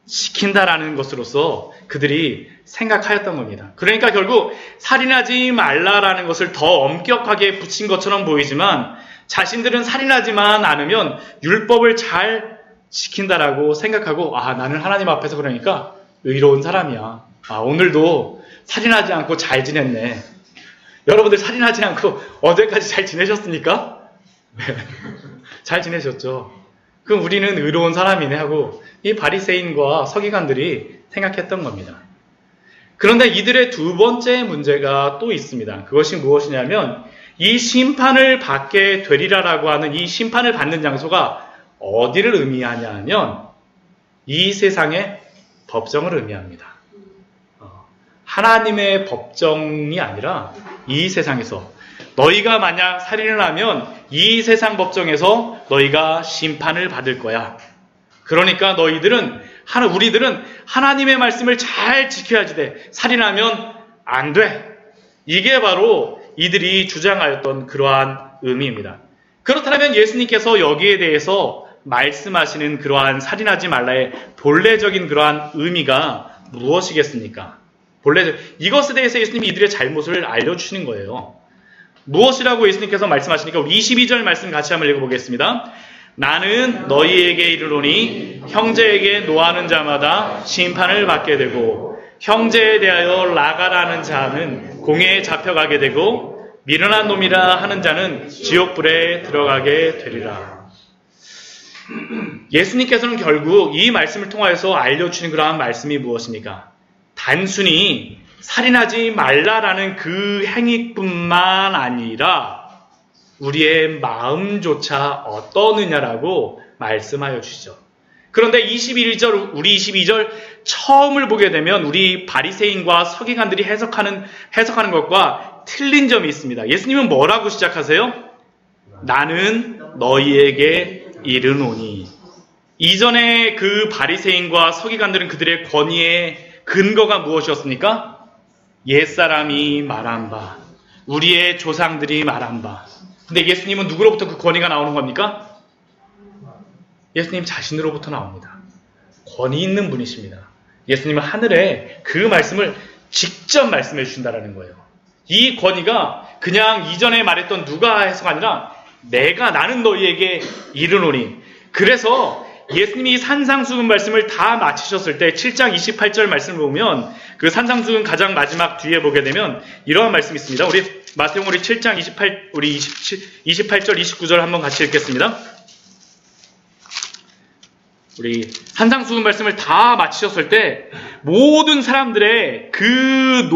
지킨다라는 것으로서 그들이 생각하였던 겁니다. 그러니까 결국 살인하지 말라라는 것을 더 엄격하게 붙인 것처럼 보이지만 자신들은 살인하지만 않으면 율법을 잘 지킨다라고 생각하고 나는 하나님 앞에서 그러니까 의로운 사람이야. 오늘도 살인하지 않고 잘 지냈네. 여러분들 살인하지 않고 어제까지 잘 지내셨습니까? 네. 잘 지내셨죠. 그럼 우리는 의로운 사람이네 하고 이 바리새인과 서기관들이 생각했던 겁니다. 그런데 이들의 두 번째 문제가 또 있습니다. 그것이 무엇이냐면 이 심판을 받게 되리라라고 하는 이 심판을 받는 장소가 어디를 의미하냐 하면 이 세상의 법정을 의미합니다. 하나님의 법정이 아니라 이 세상에서 너희가 만약 살인을 하면 이 세상 법정에서 너희가 심판을 받을 거야. 그러니까 우리들은 하나님의 말씀을 잘 지켜야지 돼. 살인하면 안 돼. 이게 바로 이들이 주장하였던 그러한 의미입니다. 그렇다면 예수님께서 여기에 대해서 말씀하시는 그러한 살인하지 말라의 본래적인 그러한 의미가 무엇이겠습니까? 이것에 대해서 예수님이 이들의 잘못을 알려주시는 거예요. 무엇이라고 예수님께서 말씀하시니까 우리 22절 말씀 같이 한번 읽어보겠습니다. 나는 너희에게 이르노니 형제에게 노하는 자마다 심판을 받게 되고 형제에 대하여 라가라는 자는 공회에 잡혀가게 되고 미련한 놈이라 하는 자는 지옥불에 들어가게 되리라. 예수님께서는 결국 이 말씀을 통하여서 알려주시는 그러한 말씀이 무엇입니까? 단순히 살인하지 말라라는 그 행위뿐만 아니라 우리의 마음조차 어떠느냐라고 말씀하여 주시죠. 그런데 우리 22절 처음을 보게 되면 우리 바리새인과 서기관들이 해석하는 것과 틀린 점이 있습니다. 예수님은 뭐라고 시작하세요? 나는 너희에게 이르노니. 이전에 그 바리새인과 서기관들은 그들의 권위의 근거가 무엇이었습니까? 옛사람이 말한 바, 우리의 조상들이 말한 바. 근데 예수님은 누구로부터 그 권위가 나오는 겁니까? 예수님 자신으로부터 나옵니다. 권위 있는 분이십니다. 예수님은 하늘에 그 말씀을 직접 말씀해 주신다는 거예요. 이 권위가 그냥 이전에 말했던 누가 해서가 아니라 나는 너희에게 이르노니. 그래서 예수님이 산상수훈 말씀을 다 마치셨을 때 7장 28절 말씀을 보면 그 산상수훈 가장 마지막 뒤에 보게 되면 이러한 말씀이 있습니다. 우리 마태복음 7장 28절 29절 한번 같이 읽겠습니다. 우리 산상수훈 말씀을 다 마치셨을 때 모든 사람들의 그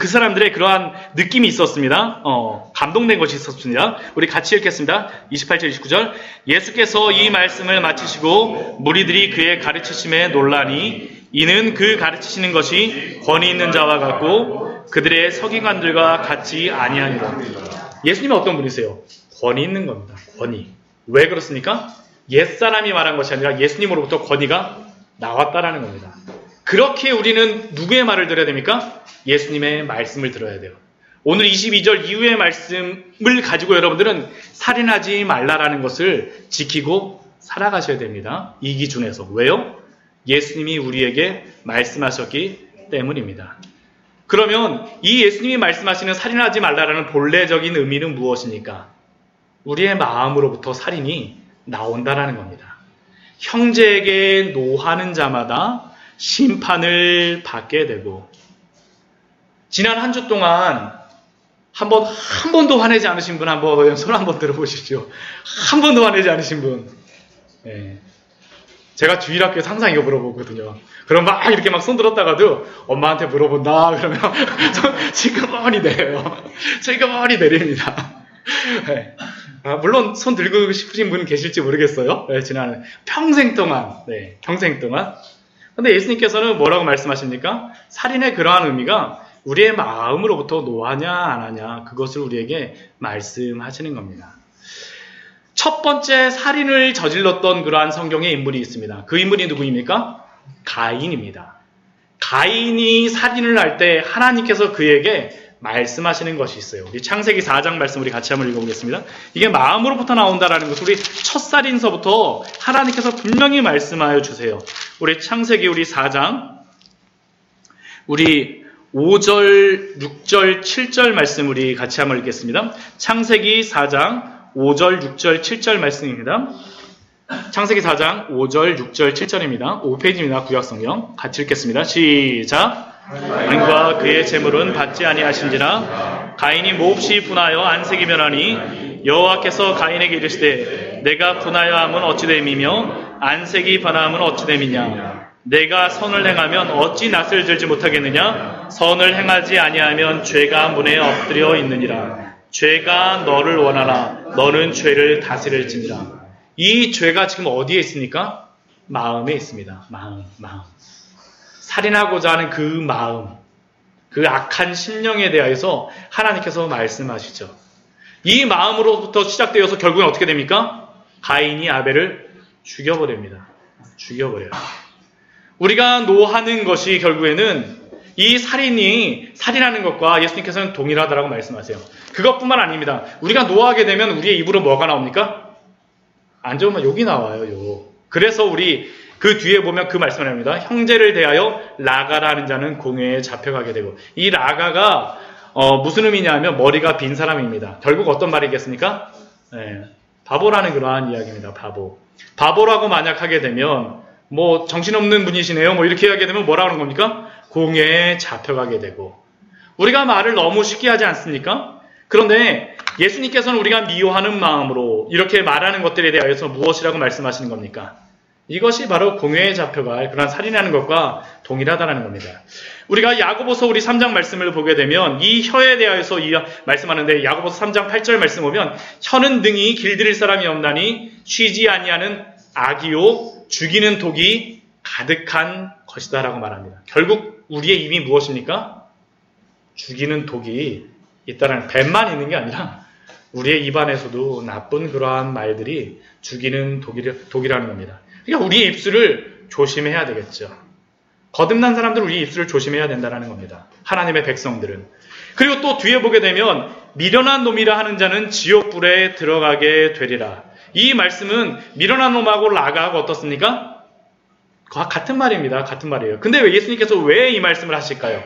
사람들의 그러한 느낌이 있었습니다. 감동된 것이 있었습니다. 우리 같이 읽겠습니다. 28절 29절. 예수께서 이 말씀을 마치시고 무리들이 그의 가르치심에 놀라니 이는 그 가르치시는 것이 권위 있는 자와 같고 그들의 서기관들과 같지 아니하니라. 예수님은 어떤 분이세요? 권위 있는 겁니다. 권위. 왜 그렇습니까? 옛사람이 말한 것이 아니라 예수님으로부터 권위가 나왔다라는 겁니다. 그렇게 우리는 누구의 말을 들어야 됩니까? 예수님의 말씀을 들어야 돼요. 오늘 22절 이후의 말씀을 가지고 여러분들은 살인하지 말라라는 것을 지키고 살아가셔야 됩니다. 이 기준에서. 왜요? 예수님이 우리에게 말씀하셨기 때문입니다. 그러면 이 예수님이 말씀하시는 살인하지 말라라는 본래적인 의미는 무엇입니까? 우리의 마음으로부터 살인이 나온다라는 겁니다. 형제에게 노하는 자마다 심판을 받게 되고, 지난 한 주 동안 한 번도 화내지 않으신 분 한번 손 한번 들어보십시오. 한 번도 화내지 않으신 분. 예. 제가 주일학교에서 항상 이거 물어보거든요. 그럼 막 이렇게 막 손 들었다가도 엄마한테 물어본다 그러면 지금 내려요. 지금 내립니다. 네. 물론 손 들고 싶으신 분 계실지 모르겠어요. 네, 지난 평생 동안. 근데 예수님께서는 뭐라고 말씀하십니까? 살인의 그러한 의미가 우리의 마음으로부터 노하냐 안 하냐 그것을 우리에게 말씀하시는 겁니다. 첫 번째 살인을 저질렀던 그러한 성경의 인물이 있습니다. 그 인물이 누구입니까? 가인입니다. 가인이 살인을 할 때 하나님께서 그에게 말씀하시는 것이 있어요. 우리 창세기 4장 말씀 우리 같이 한번 읽어보겠습니다. 이게 마음으로부터 나온다라는 것을 우리 첫 살인서부터 하나님께서 분명히 말씀하여 주세요. 우리 창세기 우리 4장 우리 5절, 6절, 7절 말씀 우리 같이 한번 읽겠습니다. 창세기 4장 5절, 6절, 7절 말씀입니다. 창세기 4장 5절, 6절, 7절입니다. 5페이지입니다. 구약성경. 같이 읽겠습니다. 시작. 가인과 그의 재물은 받지 아니하신지라 가인이 몹시 분하여 안색이 변하니 여호와께서 가인에게 이르시되 내가 분하여 함은 어찌 됨이며 안색이 변함은 어찌 됨이냐 내가 선을 행하면 어찌 낯을 들지 못하겠느냐 선을 행하지 아니하면 죄가 문에 엎드려 있느니라 죄가 너를 원하나 너는 죄를 다스릴지니라. 이 죄가 지금 어디에 있습니까? 마음에 있습니다. 마음. 살인하고자 하는 그 마음, 그 악한 심령에 대하여서 하나님께서 말씀하시죠. 이 마음으로부터 시작되어서 결국은 어떻게 됩니까? 가인이 아벨을 죽여버립니다. 죽여버려요. 우리가 노하는 것이 결국에는 이 살인이 살인하는 것과 예수님께서는 동일하다라고 말씀하세요. 그것뿐만 아닙니다. 우리가 노하게 되면 우리의 입으로 뭐가 나옵니까? 안 좋은 말 욕이 나와요. 욕. 그래서 우리 그 뒤에 보면 그 말씀을 합니다. 형제를 대하여 라가라 하는 자는 공회에 잡혀가게 되고 이 라가가 무슨 의미냐 하면 머리가 빈 사람입니다. 결국 어떤 말이겠습니까? 네, 바보라는 그러한 이야기입니다. 바보라고 만약 하게 되면 뭐 정신없는 분이시네요. 뭐 이렇게 하게 되면 뭐라 하는 겁니까? 공회에 잡혀가게 되고 우리가 말을 너무 쉽게 하지 않습니까? 그런데 예수님께서는 우리가 미워하는 마음으로 이렇게 말하는 것들에 대하여서 무엇이라고 말씀하시는 겁니까? 이것이 바로 공회에 잡혀갈 그런 살인하는 것과 동일하다는 겁니다. 우리가 야고보서 우리 3장 말씀을 보게 되면 이 혀에 대하여서 말씀하는데 야고보서 3장 8절 말씀 보면 혀는 능히 길들일 사람이 없나니 쉬지 아니하는 악이요 죽이는 독이 가득한 것이다 라고 말합니다. 결국 우리의 입이 무엇입니까? 죽이는 독이 있다는 뱀만 있는 게 아니라 우리의 입 안에서도 나쁜 그러한 말들이 죽이는 독이라는 겁니다. 그러니까 우리의 입술을 조심해야 되겠죠. 거듭난 사람들은 우리 입술을 조심해야 된다는 겁니다. 하나님의 백성들은. 그리고 또 뒤에 보게 되면 미련한 놈이라 하는 자는 지옥불에 들어가게 되리라. 이 말씀은 미련한 놈하고 라가하고 어떻습니까? 같은 말입니다. 같은 말이에요. 근데 왜 예수님께서 왜 이 말씀을 하실까요?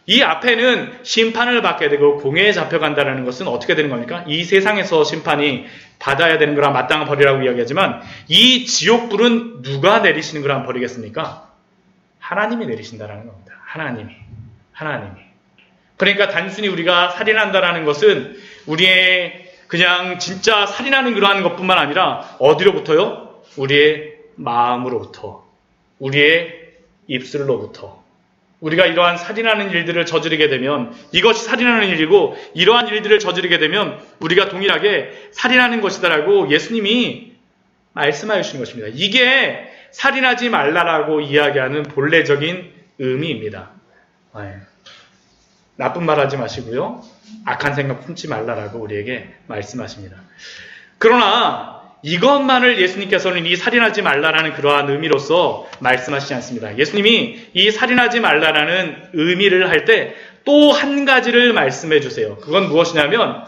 이 앞에는 심판을 받게 되고 공회에 잡혀간다는 것은 어떻게 되는 겁니까? 이 세상에서 심판이 받아야 되는 거라 마땅한 벌이라고 이야기하지만 이 지옥불은 누가 내리시는 거라 벌이겠습니까? 하나님이 내리신다는 겁니다. 하나님이. 그러니까 단순히 우리가 살인한다는 것은 우리의 그냥 진짜 살인하는 그러한 것뿐만 아니라 어디로부터요? 우리의 마음으로부터, 우리의 입술로부터. 우리가 이러한 살인하는 일들을 저지르게 되면 이것이 살인하는 일이고 이러한 일들을 저지르게 되면 우리가 동일하게 살인하는 것이다라고 예수님이 말씀하여 주시는 것입니다. 이게 살인하지 말라라고 이야기하는 본래적인 의미입니다. 나쁜 말 하지 마시고요. 악한 생각 품지 말라라고 우리에게 말씀하십니다. 그러나 이것만을 예수님께서는 이 살인하지 말라라는 그러한 의미로서 말씀하시지 않습니다. 예수님이 이 살인하지 말라라는 의미를 할 때 또 한 가지를 말씀해 주세요. 그건 무엇이냐면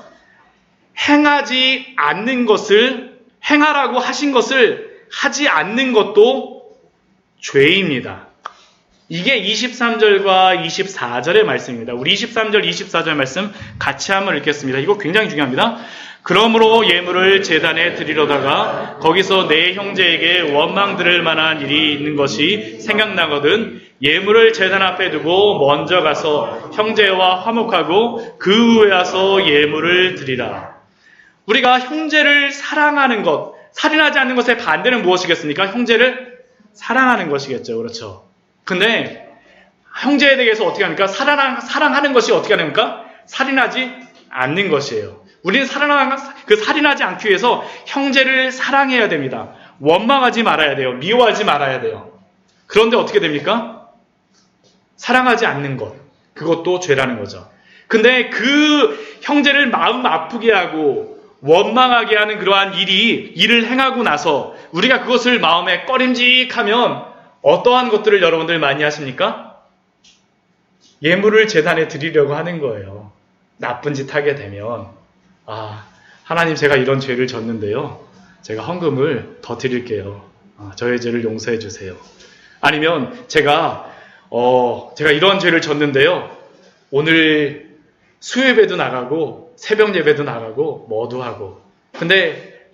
행하지 않는 것을 행하라고 하신 것을 하지 않는 것도 죄입니다. 이게 23절과 24절의 말씀입니다. 우리 23절, 24절 말씀 같이 한번 읽겠습니다. 이거 굉장히 중요합니다. 그러므로 예물을 제단에 드리려다가 거기서 내 형제에게 원망 들을 만한 일이 있는 것이 생각나거든 예물을 제단 앞에 두고 먼저 가서 형제와 화목하고 그 후에 와서 예물을 드리라. 우리가 형제를 사랑하는 것, 살인하지 않는 것의 반대는 무엇이겠습니까? 형제를 사랑하는 것이겠죠. 그렇죠. 근데 형제에 대해서 어떻게 합니까? 사랑하는 것이 어떻게 합니까? 살인하지 않는 것이에요. 우리는 살인하지 않기 위해서 형제를 사랑해야 됩니다. 원망하지 말아야 돼요. 미워하지 말아야 돼요. 그런데 어떻게 됩니까? 사랑하지 않는 것. 그것도 죄라는 거죠. 근데 그 형제를 마음 아프게 하고 원망하게 하는 그러한 일을 행하고 나서 우리가 그것을 마음에 꺼림직하면 어떠한 것들을 여러분들 많이 하십니까? 예물을 제단에 드리려고 하는 거예요. 나쁜 짓 하게 되면 하나님 제가 이런 죄를 졌는데요. 제가 헌금을 더 드릴게요. 저의 죄를 용서해 주세요. 아니면 제가 이런 죄를 졌는데요. 오늘 수요예배도 나가고 새벽 예배도 나가고 뭐도 하고. 근데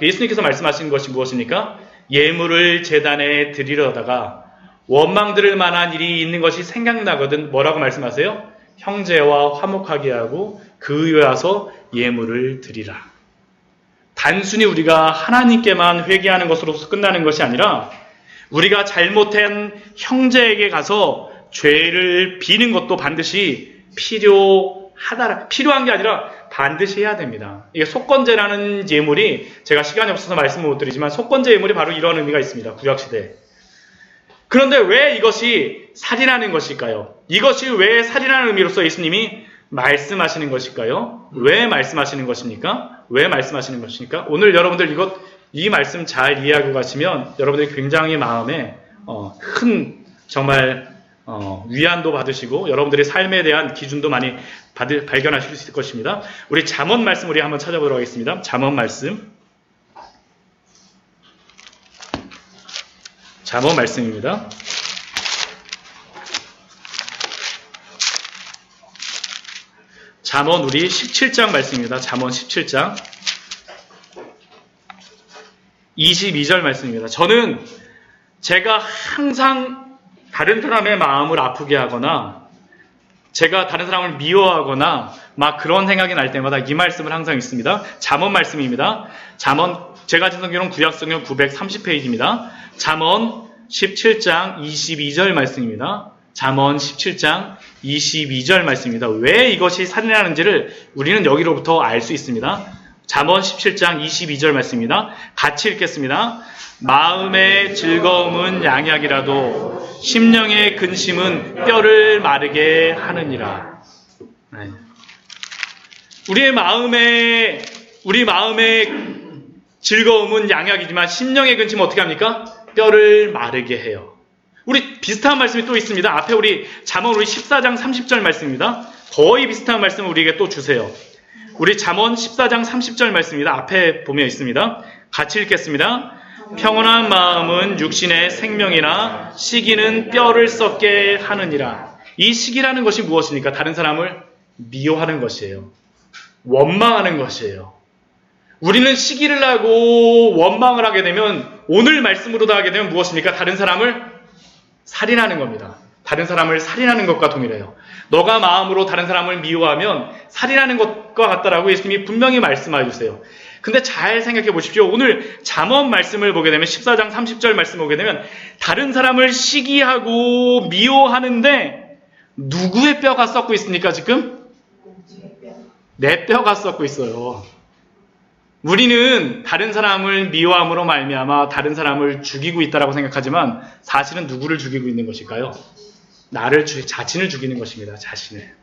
예수님께서 말씀하신 것이 무엇입니까? 예물을 제단에 드리려다가 원망 들을 만한 일이 있는 것이 생각나거든 뭐라고 말씀하세요? 형제와 화목하게 하고 그 후에 와서 예물을 드리라. 단순히 우리가 하나님께만 회개하는 것으로서 끝나는 것이 아니라 우리가 잘못한 형제에게 가서 죄를 비는 것도 반드시 필요한 게 아니라 반드시 해야 됩니다. 이게 속건제라는 예물이 제가 시간이 없어서 말씀을 못 드리지만 속건제 예물이 바로 이런 의미가 있습니다. 구약시대에. 그런데 왜 이것이 살인하는 것일까요? 이것이 왜 살인하는 의미로서 예수님이 말씀하시는 것일까요? 왜 말씀하시는 것입니까? 왜 말씀하시는 것입니까? 오늘 여러분들 이 말씀 잘 이해하고 가시면 여러분들이 굉장히 마음에 큰 정말 위안도 받으시고 여러분들의 삶에 대한 기준도 많이 발견하실 수 있을 것입니다. 우리 잠언 말씀 우리 한번 찾아보도록 하겠습니다. 잠언 말씀입니다. 잠언 우리 17장 말씀입니다. 잠언 17장 22절 말씀입니다. 저는 제가 항상 다른 사람의 마음을 아프게 하거나 제가 다른 사람을 미워하거나 막 그런 생각이 날 때마다 이 말씀을 항상 읽습니다. 잠언 말씀입니다. 제가 진 성경은 구약성경 930페이지입니다. 잠언 17장 22절 말씀입니다. 잠언 17장 22절 말씀입니다. 왜 이것이 살인하는지를 우리는 여기로부터 알 수 있습니다. 잠언 17장 22절 말씀입니다. 같이 읽겠습니다. 마음의 즐거움은 양약이라도 심령의 근심은 뼈를 마르게 하느니라. 우리 마음의 즐거움은 양약이지만 심령의 근심은 어떻게 합니까? 뼈를 마르게 해요. 우리 비슷한 말씀이 또 있습니다. 앞에 우리 잠언 14장 30절 말씀입니다. 거의 비슷한 말씀을 우리에게 또 주세요. 우리 잠언 14장 30절 말씀입니다. 앞에 보면 있습니다. 같이 읽겠습니다. 평온한 마음은 육신의 생명이나 시기는 뼈를 썩게 하느니라. 이 시기라는 것이 무엇입니까? 다른 사람을 미워하는 것이에요. 원망하는 것이에요. 우리는 시기를 하고 원망을 하게 되면 오늘 말씀으로도 하게 되면 무엇입니까? 다른 사람을 살인하는 겁니다. 다른 사람을 살인하는 것과 동일해요. 너가 마음으로 다른 사람을 미워하면 살인하는 것과 같다라고 예수님이 분명히 말씀해 주세요. 근데 잘 생각해 보십시오. 오늘 잠언 말씀을 보게 되면 14장 30절 말씀을 보게 되면 다른 사람을 시기하고 미워하는데 누구의 뼈가 썩고 있습니까 지금? 내 뼈가 썩고 있어요. 우리는 다른 사람을 미워함으로 말미암아 다른 사람을 죽이고 있다라고 생각하지만 사실은 누구를 죽이고 있는 것일까요? 자신을 죽이는 것입니다. 자신을.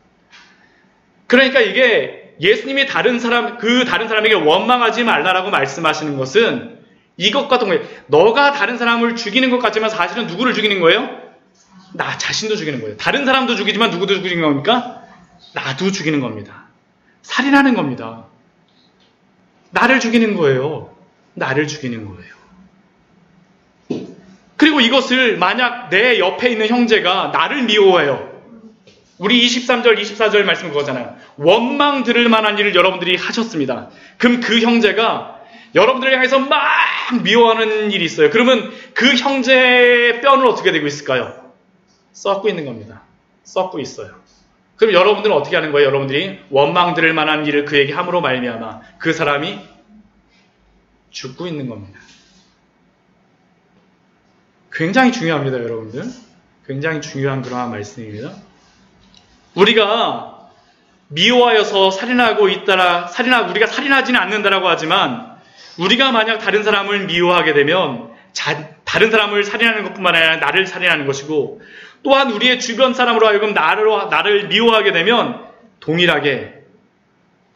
그러니까 이게 예수님이 다른 사람에게 원망하지 말라라고 말씀하시는 것은 이것과 동일해. 너가 다른 사람을 죽이는 것 같지만 사실은 누구를 죽이는 거예요? 나 자신도 죽이는 거예요. 다른 사람도 죽이지만 누구도 죽이는 겁니까? 나도 죽이는 겁니다. 살인하는 겁니다. 나를 죽이는 거예요. 나를 죽이는 거예요. 그리고 이것을 만약 내 옆에 있는 형제가 나를 미워해요. 우리 23절, 24절 말씀 그거잖아요. 원망 들을 만한 일을 여러분들이 하셨습니다. 그럼 그 형제가 여러분들을 향해서 막 미워하는 일이 있어요. 그러면 그 형제의 뼈는 어떻게 되고 있을까요? 썩고 있는 겁니다. 썩고 있어요. 그럼 여러분들은 어떻게 하는 거예요? 여러분들이 원망 들을 만한 일을 그에게 함으로 말미암아 그 사람이 죽고 있는 겁니다. 굉장히 중요합니다, 여러분들. 굉장히 중요한 그러한 말씀입니다. 우리가 미워하여서 살인하고 있다라, 우리가 살인하지는 않는다라고 하지만, 우리가 만약 다른 사람을 미워하게 되면, 다른 사람을 살인하는 것뿐만 아니라 나를 살인하는 것이고, 또한 우리의 주변 사람으로 하여금 나를 미워하게 되면, 동일하게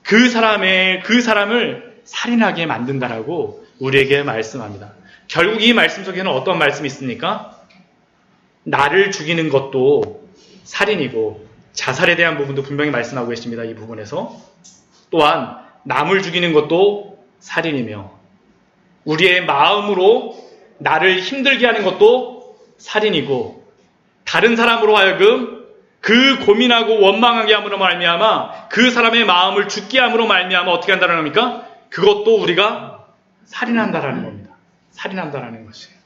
그 사람을 살인하게 만든다라고 우리에게 말씀합니다. 결국 이 말씀 속에는 어떤 말씀이 있습니까? 나를 죽이는 것도 살인이고 자살에 대한 부분도 분명히 말씀하고 계십니다. 이 부분에서. 또한 남을 죽이는 것도 살인이며 우리의 마음으로 나를 힘들게 하는 것도 살인이고 다른 사람으로 하여금 그 고민하고 원망하게 함으로 말미암아 그 사람의 마음을 죽게 함으로 말미암아 어떻게 한다는 겁니까? 그것도 우리가 살인한다라는 겁니다. 살인한다라는 것이에요.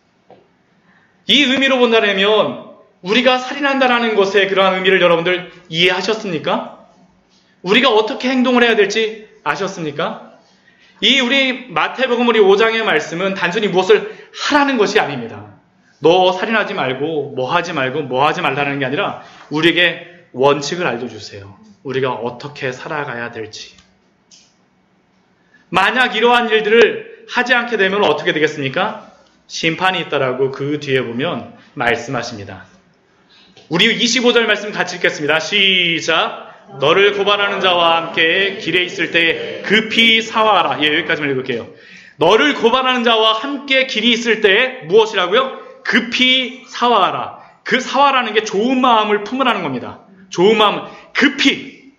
이 의미로 본다면 우리가 살인한다라는 것의 그러한 의미를 여러분들 이해하셨습니까? 우리가 어떻게 행동을 해야 될지 아셨습니까? 이 우리 마태복음 우리 5장의 말씀은 단순히 무엇을 하라는 것이 아닙니다. 너 살인하지 말고 뭐 하지 말고 뭐 하지 말라는 게 아니라 우리에게 원칙을 알려주세요. 우리가 어떻게 살아가야 될지. 만약 이러한 일들을 하지 않게 되면 어떻게 되겠습니까? 심판이 있다라고 그 뒤에 보면 말씀하십니다. 우리 25절 말씀 같이 읽겠습니다. 시작. 너를 고발하는 자와 함께 길에 있을 때 급히 사와라. 예, 여기까지만 읽을게요. 너를 고발하는 자와 함께 길이 있을 때 무엇이라고요? 급히 사와라. 그 사와라는 게 좋은 마음을 품으라는 겁니다. 좋은 마음, 급히.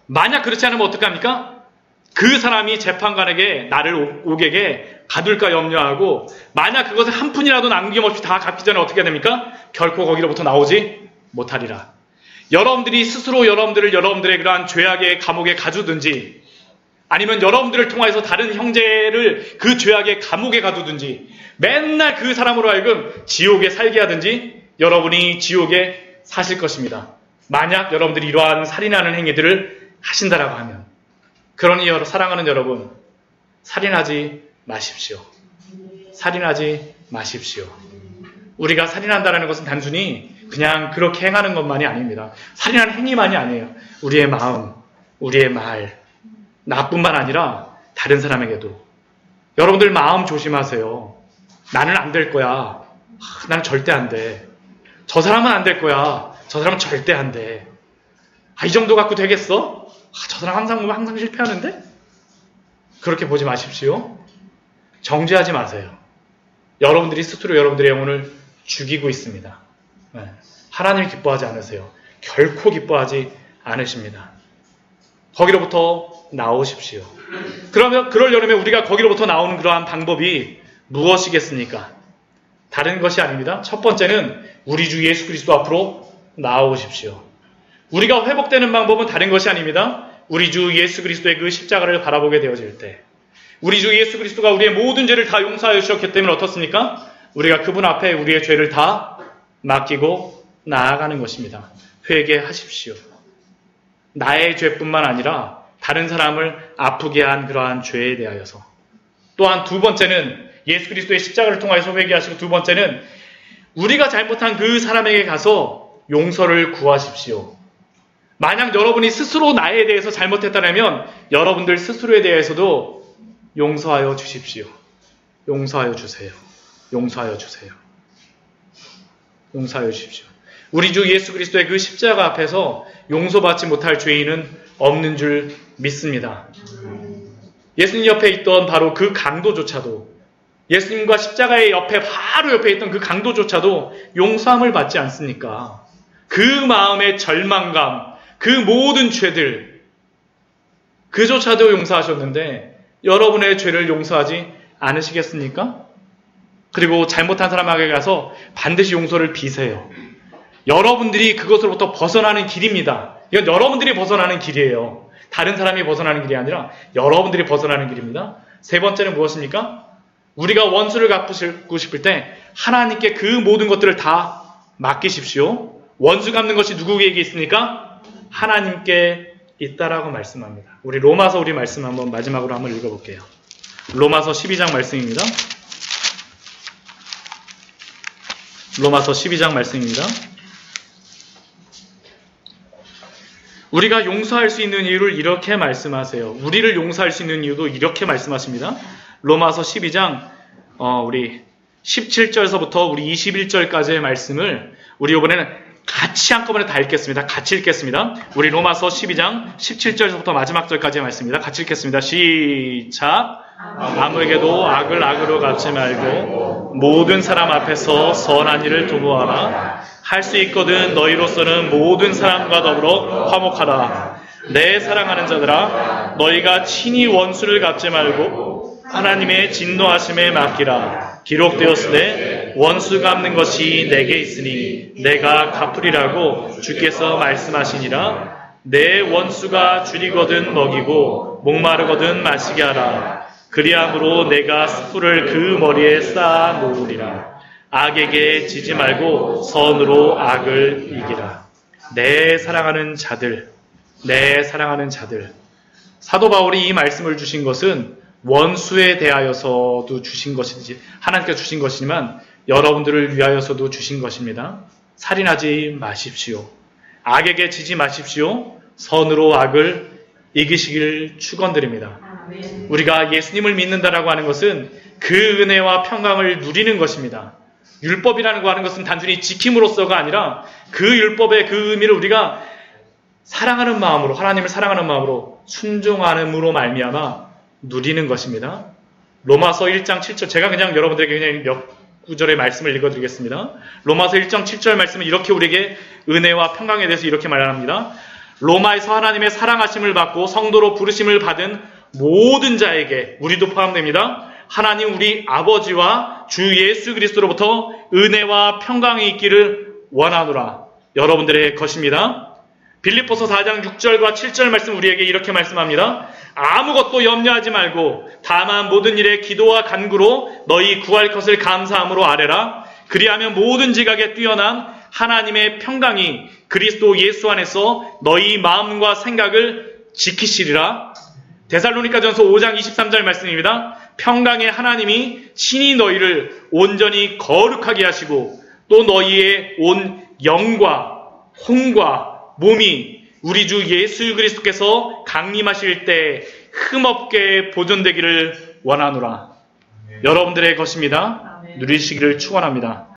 만약 그렇지 않으면 어떡합니까? 그 사람이 재판관에게 나를 옥에게 가둘까 염려하고 만약 그것을 한 푼이라도 남김없이 다 갚기 전에 어떻게 됩니까? 결코 거기로부터 나오지 못하리라. 여러분들이 스스로 여러분들의 그러한 죄악의 감옥에 가두든지 아니면 여러분들을 통해서 다른 형제를 그 죄악의 감옥에 가두든지 맨날 그 사람으로 하여금 지옥에 살게 하든지 여러분이 지옥에 사실 것입니다. 만약 여러분들이 이러한 살인하는 행위들을 하신다라고 하면 그러니 사랑하는 여러분 살인하지 마십시오. 살인하지 마십시오. 우리가 살인한다는 것은 단순히 그냥 그렇게 행하는 것만이 아닙니다. 살인하는 행위만이 아니에요. 우리의 마음, 우리의 말 나뿐만 아니라 다른 사람에게도 여러분들 마음 조심하세요. 나는 안 될 거야. 나는 절대 안 돼. 저 사람은 안 될 거야. 저 사람은 절대 안 돼. 이 정도 갖고 되겠어? 저 사람 항상 실패하는데? 그렇게 보지 마십시오. 정죄하지 마세요. 여러분들이 스스로 여러분들의 영혼을 죽이고 있습니다. 하나님이 기뻐하지 않으세요. 결코 기뻐하지 않으십니다. 거기로부터 나오십시오. 그러려면 우리가 거기로부터 나오는 그러한 방법이 무엇이겠습니까? 다른 것이 아닙니다. 첫 번째는 우리 주 예수 그리스도 앞으로 나오십시오. 우리가 회복되는 방법은 다른 것이 아닙니다. 우리 주 예수 그리스도의 그 십자가를 바라보게 되어질 때 우리 주 예수 그리스도가 우리의 모든 죄를 다 용서하여 주셨기 때문에 어떻습니까? 우리가 그분 앞에 우리의 죄를 다 맡기고 나아가는 것입니다. 회개하십시오. 나의 죄뿐만 아니라 다른 사람을 아프게 한 그러한 죄에 대하여서 또한 두 번째는 예수 그리스도의 십자가를 통하여서 회개하시고 두 번째는 우리가 잘못한 그 사람에게 가서 용서를 구하십시오. 만약 여러분이 스스로 나에 대해서 잘못했다면 여러분들 스스로에 대해서도 용서하여 주십시오. 용서하여 주세요. 용서하여 주세요. 용서하여 주십시오. 우리 주 예수 그리스도의 그 십자가 앞에서 용서받지 못할 죄인은 없는 줄 믿습니다. 예수님 옆에 있던 바로 그 강도조차도 예수님과 십자가의 바로 옆에 있던 그 강도조차도 용서함을 받지 않습니까? 그 마음의 절망감, 그 모든 죄들 그조차도 용서하셨는데 여러분의 죄를 용서하지 않으시겠습니까? 그리고 잘못한 사람에게 가서 반드시 용서를 비세요. 여러분들이 그것으로부터 벗어나는 길입니다. 이건 여러분들이 벗어나는 길이에요. 다른 사람이 벗어나는 길이 아니라 여러분들이 벗어나는 길입니다. 세 번째는 무엇입니까? 우리가 원수를 갚고 싶을 때 하나님께 그 모든 것들을 다 맡기십시오. 원수 갚는 것이 누구에게 있습니까? 하나님께 있다라고 말씀합니다. 우리 로마서 우리 말씀 한번 마지막으로 한번 읽어볼게요. 로마서 12장 말씀입니다. 로마서 12장 말씀입니다. 우리가 용서할 수 있는 이유를 이렇게 말씀하세요. 우리를 용서할 수 있는 이유도 이렇게 말씀하십니다. 로마서 12장 우리 17절서부터 우리 21절까지의 말씀을 우리 이번에는 같이 한꺼번에 다 읽겠습니다. 같이 읽겠습니다. 우리 로마서 12장 17절서부터 마지막 절까지의 말씀입니다. 같이 읽겠습니다. 시작. 아무에게도 악을 악으로 갚지 말고 모든 사람 앞에서 선한 일을 도모하라. 할 수 있거든 너희로서는 모든 사람과 더불어 화목하라. 내 사랑하는 자들아, 너희가 친히 원수를 갚지 말고 하나님의 진노하심에 맡기라. 기록되었으되 원수 갚는 것이 내게 있으니 내가 갚으리라고 주께서 말씀하시니라. 내 원수가 줄이거든 먹이고 목마르거든 마시게 하라. 그리함으로 내가 숯불을 그 머리에 쌓아 놓으리라. 악에게 지지 말고 선으로 악을 이기라. 내 사랑하는 자들, 내 사랑하는 자들. 사도 바울이 이 말씀을 주신 것은 원수에 대하여서도 주신 것이지, 하나님께서 주신 것이지만 여러분들을 위하여서도 주신 것입니다. 살인하지 마십시오. 악에게 지지 마십시오. 선으로 악을 이기시길 축원드립니다. 우리가 예수님을 믿는다라고 하는 것은 그 은혜와 평강을 누리는 것입니다. 율법이라는 거 하는 것은 단순히 지킴으로써가 아니라 그 율법의 그 의미를 우리가 사랑하는 마음으로, 하나님을 사랑하는 마음으로 순종함으로 말미암아 누리는 것입니다. 로마서 1장 7절, 제가 그냥 여러분들에게 그냥 몇 구절의 말씀을 읽어드리겠습니다. 로마서 1장 7절 말씀은 이렇게 우리에게 은혜와 평강에 대해서 이렇게 말합니다. 로마에서 하나님의 사랑하심을 받고 성도로 부르심을 받은 모든 자에게, 우리도 포함됩니다. 하나님 우리 아버지와 주 예수 그리스도로부터 은혜와 평강이 있기를 원하노라. 여러분들의 것입니다. 빌립보서 4장 6절과 7절 말씀 우리에게 이렇게 말씀합니다. 아무것도 염려하지 말고 다만 모든 일에 기도와 간구로 너희 구할 것을 감사함으로 아뢰라. 그리하면 모든 지각에 뛰어난 하나님의 평강이 그리스도 예수 안에서 너희 마음과 생각을 지키시리라. 데살로니가전서 5장 23절 말씀입니다. 평강의 하나님이 친히 너희를 온전히 거룩하게 하시고 또 너희의 온 영과 혼과 몸이 우리 주 예수 그리스도께서 강림하실 때 흠없게 보존되기를 원하노라. 여러분들의 것입니다. 누리시기를 축원합니다.